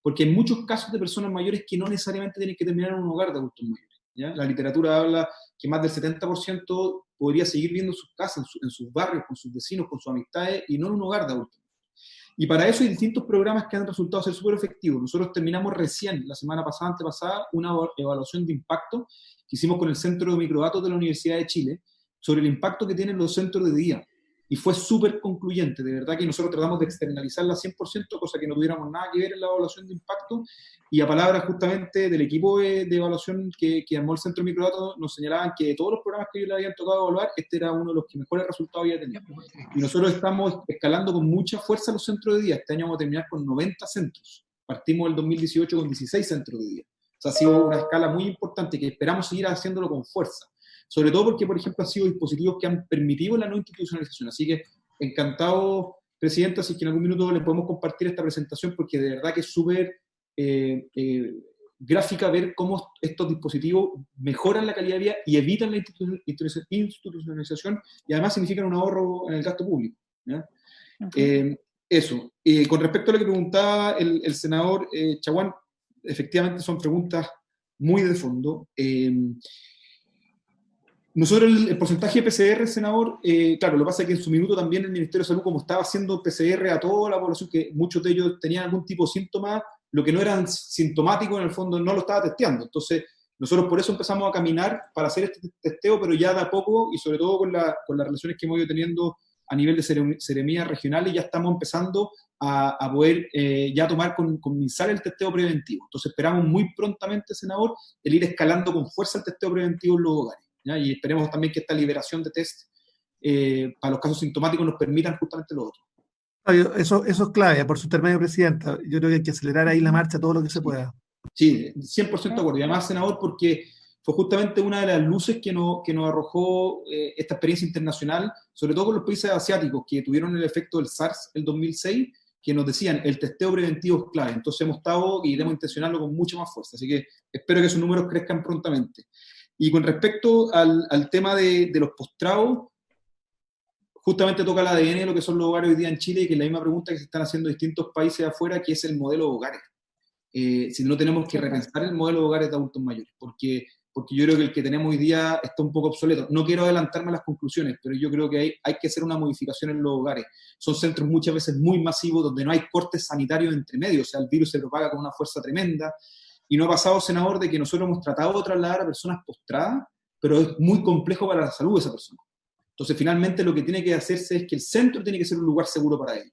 Porque hay muchos casos de personas mayores que no necesariamente tienen que terminar en un hogar de adultos mayores, ¿ya? La literatura habla que más del 70% podría seguir viviendo en sus casas, en sus barrios, con sus vecinos, con sus amistades, y no en un hogar de adultos mayores. Y para eso hay distintos programas que han resultado ser súper efectivos. Nosotros terminamos recién, la semana pasada, antepasada, una evaluación de impacto que hicimos con el Centro de Microdatos de la Universidad de Chile sobre el impacto que tienen los centros de día. Y fue súper concluyente, de verdad que nosotros tratamos de externalizarla 100%, cosa que no tuviéramos nada que ver en la evaluación de impacto, y a palabras justamente del equipo de evaluación que armó el Centro de Microdatos, nos señalaban que de todos los programas que ellos le habían tocado evaluar, este era uno de los que mejores resultados había tenido. Y nosotros estamos escalando con mucha fuerza los centros de día. Este año vamos a terminar con 90 centros. Partimos el 2018 con 16 centros de día. O sea, ha sido una escala muy importante que esperamos seguir haciéndolo con fuerza. Sobre todo porque, por ejemplo, han sido dispositivos que han permitido la no institucionalización. Así que, encantado, Presidenta, si es que en algún minuto le podemos compartir esta presentación, porque de verdad que es súper gráfica ver cómo estos dispositivos mejoran la calidad de vida y evitan la institucionalización, y además significan un ahorro en el gasto público, ¿ya? Okay. Eso. Con respecto a lo que preguntaba el senador Chaguán, efectivamente son preguntas muy de fondo. Nosotros el porcentaje de PCR, senador, claro, lo que pasa es que en su minuto también el Ministerio de Salud, como estaba haciendo PCR a toda la población, que muchos de ellos tenían algún tipo de síntoma, lo que no eran sintomáticos en el fondo no lo estaba testeando. Entonces, nosotros por eso empezamos a caminar para hacer este testeo, pero ya de a poco, y sobre todo con las relaciones que hemos ido teniendo a nivel de seremías regionales, ya estamos empezando a poder ya tomar con MinSal el testeo preventivo. Entonces, esperamos muy prontamente, senador, el ir escalando con fuerza el testeo preventivo en los hogares, ¿ya? Y esperemos también que esta liberación de test para los casos sintomáticos nos permitan justamente lo otro. Eso es clave, por su intermedio, Presidenta. Yo creo que hay que acelerar ahí la marcha todo lo que se pueda. Sí, 100% de acuerdo. Y además, senador, porque fue justamente una de las luces que nos arrojó esta experiencia internacional, sobre todo con los países asiáticos que tuvieron el efecto del SARS el 2006, que nos decían el testeo preventivo es clave. Entonces hemos estado y debemos intencionarlo con mucha más fuerza. Así que espero que esos números crezcan prontamente. Y con respecto al tema de los postrados, justamente toca el ADN de lo que son los hogares hoy día en Chile, y que es la misma pregunta que se están haciendo en distintos países afuera, que es el modelo de hogares. Si no tenemos que repensar el modelo de hogares de adultos mayores, porque yo creo que el que tenemos hoy día está un poco obsoleto. No quiero adelantarme a las conclusiones, pero yo creo que hay que hacer una modificación en los hogares. Son centros muchas veces muy masivos, donde no hay cortes sanitarios entre medio, o sea, el virus se propaga con una fuerza tremenda, y no ha pasado, senador, de que nosotros hemos tratado de trasladar a personas postradas, pero es muy complejo para la salud de esa persona. Entonces, finalmente, lo que tiene que hacerse es que el centro tiene que ser un lugar seguro para ellos.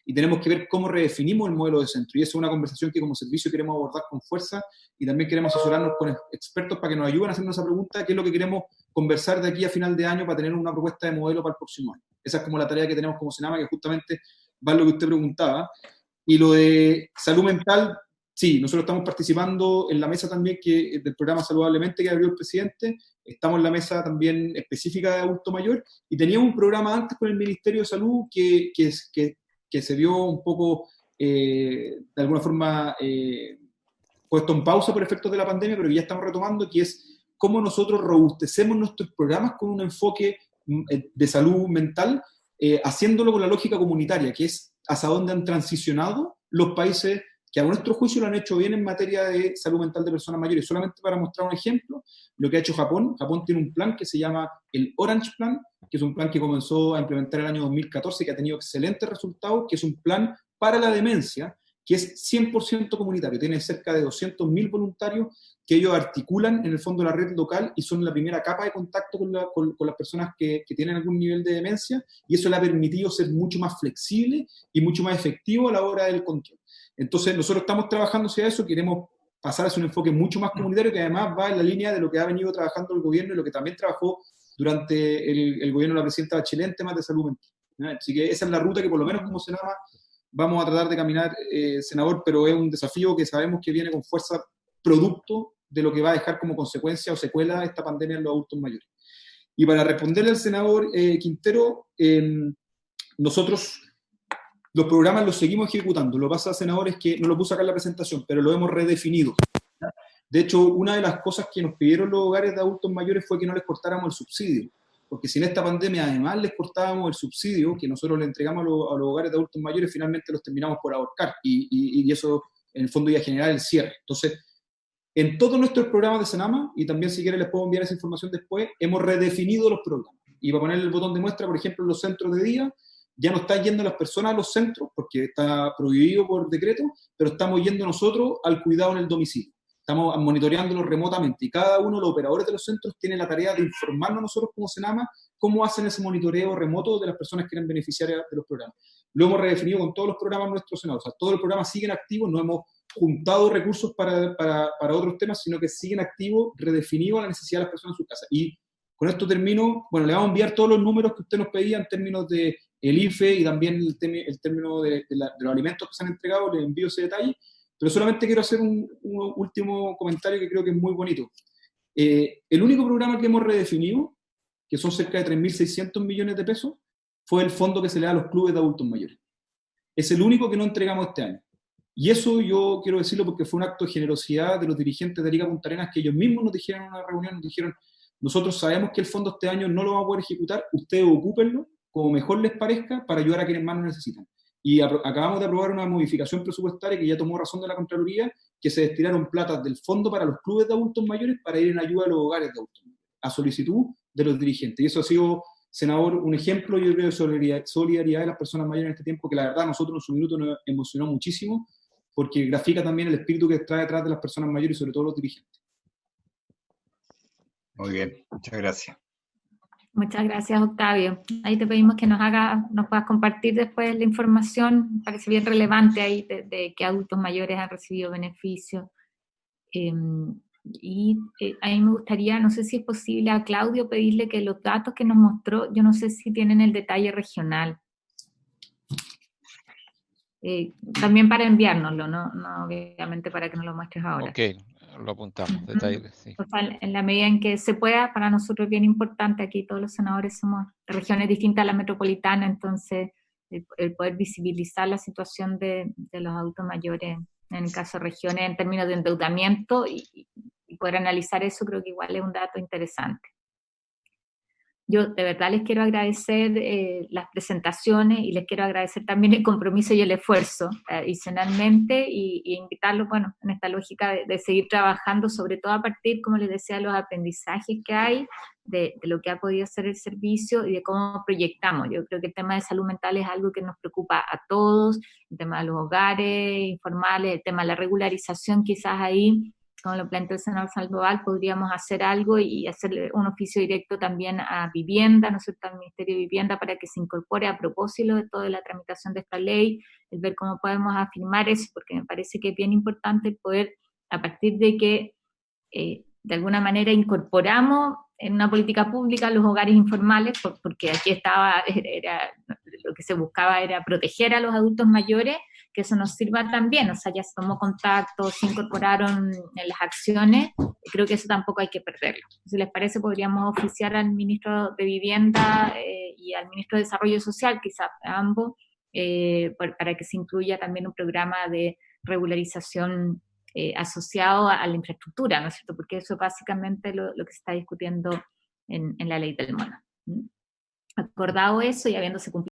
Y tenemos que ver cómo redefinimos el modelo de centro. Y esa es una conversación que como servicio queremos abordar con fuerza, y también queremos asesorarnos con expertos para que nos ayuden a hacernos esa pregunta, qué es lo que queremos conversar de aquí a final de año para tener una propuesta de modelo para el próximo año. Esa es como la tarea que tenemos como Senama, que justamente va a lo que usted preguntaba. Y lo de salud mental, sí, nosotros estamos participando en la mesa también del programa Saludablemente que abrió el presidente. Estamos en la mesa también específica de adulto mayor, y teníamos un programa antes con el Ministerio de Salud que se vio un poco, de alguna forma, puesto en pausa por efectos de la pandemia, pero que ya estamos retomando, que es cómo nosotros robustecemos nuestros programas con un enfoque de salud mental, haciéndolo con la lógica comunitaria, que es hacia dónde han transicionado los países que a nuestro juicio lo han hecho bien en materia de salud mental de personas mayores. Solamente para mostrar un ejemplo, lo que ha hecho Japón. Japón tiene un plan que se llama el Orange Plan, que es un plan que comenzó a implementar el año 2014, que ha tenido excelentes resultados, que es un plan para la demencia, que es 100% comunitario. Tiene cerca de 200.000 voluntarios que ellos articulan en el fondo la red local y son la primera capa de contacto con las personas que tienen algún nivel de demencia, y eso le ha permitido ser mucho más flexible y mucho más efectivo a la hora del control. Entonces, nosotros estamos trabajando hacia eso, queremos pasar hacia un enfoque mucho más comunitario, que además va en la línea de lo que ha venido trabajando el gobierno y lo que también trabajó durante el gobierno de la presidenta Bachelet en temas de salud mental, ¿no? Así que esa es la ruta que por lo menos como Senama vamos a tratar de caminar, senador, pero es un desafío que sabemos que viene con fuerza producto de lo que va a dejar como consecuencia o secuela esta pandemia en los adultos mayores. Y para responderle al senador Quintero, nosotros los programas los seguimos ejecutando. Lo que pasa, senador, es que no lo puse acá en la presentación, pero lo hemos redefinido. De hecho, una de las cosas que nos pidieron los hogares de adultos mayores fue que no les cortáramos el subsidio, porque si en esta pandemia además les cortábamos el subsidio que nosotros le entregamos a los hogares de adultos mayores, finalmente los terminamos por ahorcar, y eso en el fondo iba a generar el cierre. Entonces, en todos nuestros programas de Senama, y también si quieren les puedo enviar esa información después, hemos redefinido los programas. Y para poner el botón de muestra, por ejemplo, en los centros de día, ya no están yendo las personas a los centros, porque está prohibido por decreto, pero estamos yendo nosotros al cuidado en el domicilio. Estamos monitoreándolo remotamente, y cada uno de los operadores de los centros tiene la tarea de informarnos a nosotros como Senama cómo hacen ese monitoreo remoto de las personas que eran beneficiarias de los programas. Lo hemos redefinido con todos los programas de nuestros senadores. O sea, todos los programas siguen activos, no hemos juntado recursos para otros temas, sino que siguen activos, redefinidos a la necesidad de las personas en sus casas. Y con esto termino, bueno, le vamos a enviar todos los números que usted nos pedía en términos de el IFE y también el término de los alimentos que se han entregado, les envío ese detalle, pero solamente quiero hacer un último comentario que creo que es muy bonito. El único programa que hemos redefinido, que son cerca de 3.600 millones de pesos, fue el fondo que se le da a los clubes de adultos mayores. Es el único que no entregamos este año. Y eso yo quiero decirlo porque fue un acto de generosidad de los dirigentes de Arica Punta Arenas, que ellos mismos nos dijeron en una reunión, nos dijeron: nosotros sabemos que el fondo este año no lo vamos a poder ejecutar, ustedes ocúpenlo como mejor les parezca para ayudar a quienes más lo necesitan. Y acabamos de aprobar una modificación presupuestaria que ya tomó razón de la Contraloría, que se destinaron platas del fondo para los clubes de adultos mayores para ir en ayuda a los hogares de adultos mayores, a solicitud de los dirigentes. Y eso ha sido, senador, un ejemplo, yo creo, de solidaridad de las personas mayores en este tiempo, que la verdad a nosotros en su minuto nos emocionó muchísimo, porque grafica también el espíritu que trae detrás de las personas mayores y sobre todo los dirigentes. Muy bien, muchas gracias. Muchas gracias, Octavio. Ahí te pedimos que nos puedas compartir después la información, me parece bien relevante ahí de que adultos mayores han recibido beneficios. A mí me gustaría, no sé si es posible a Claudio pedirle que los datos que nos mostró, yo no sé si tienen el detalle regional. También para enviárnoslo, no obviamente para que nos lo muestres ahora. Ok, lo apuntamos, detalles, sí. O sea, en la medida en que se pueda, para nosotros es bien importante, aquí todos los senadores somos de regiones distintas a la metropolitana, entonces el poder visibilizar la situación de los adultos mayores, en el caso de regiones, en términos de endeudamiento, y poder analizar eso, creo que igual es un dato interesante. Yo de verdad les quiero agradecer las presentaciones, y les quiero agradecer también el compromiso y el esfuerzo adicionalmente, y invitarlos, bueno, en esta lógica de seguir trabajando, sobre todo a partir, como les decía, de los aprendizajes que hay, de lo que ha podido hacer el servicio y de cómo proyectamos. Yo creo que el tema de salud mental es algo que nos preocupa a todos, el tema de los hogares informales, el tema de la regularización, quizás ahí, como lo planteó el senador Sandoval, podríamos hacer algo y hacerle un oficio directo también a Vivienda, ¿no es cierto?, al Ministerio de Vivienda, para que se incorpore a propósito de toda la tramitación de esta ley, el ver cómo podemos afirmar eso, porque me parece que es bien importante poder, a partir de que de alguna manera incorporamos en una política pública los hogares informales, porque aquí lo que se buscaba era proteger a los adultos mayores, que eso nos sirva también, o sea, ya se tomó contacto, se incorporaron en las acciones, creo que eso tampoco hay que perderlo. Si les parece, podríamos oficiar al ministro de Vivienda y al ministro de Desarrollo Social, quizás ambos, para que se incluya también un programa de regularización asociado a la infraestructura, ¿no es cierto? Porque eso es básicamente lo que se está discutiendo en la ley del mono. Acordado eso y habiéndose cumplido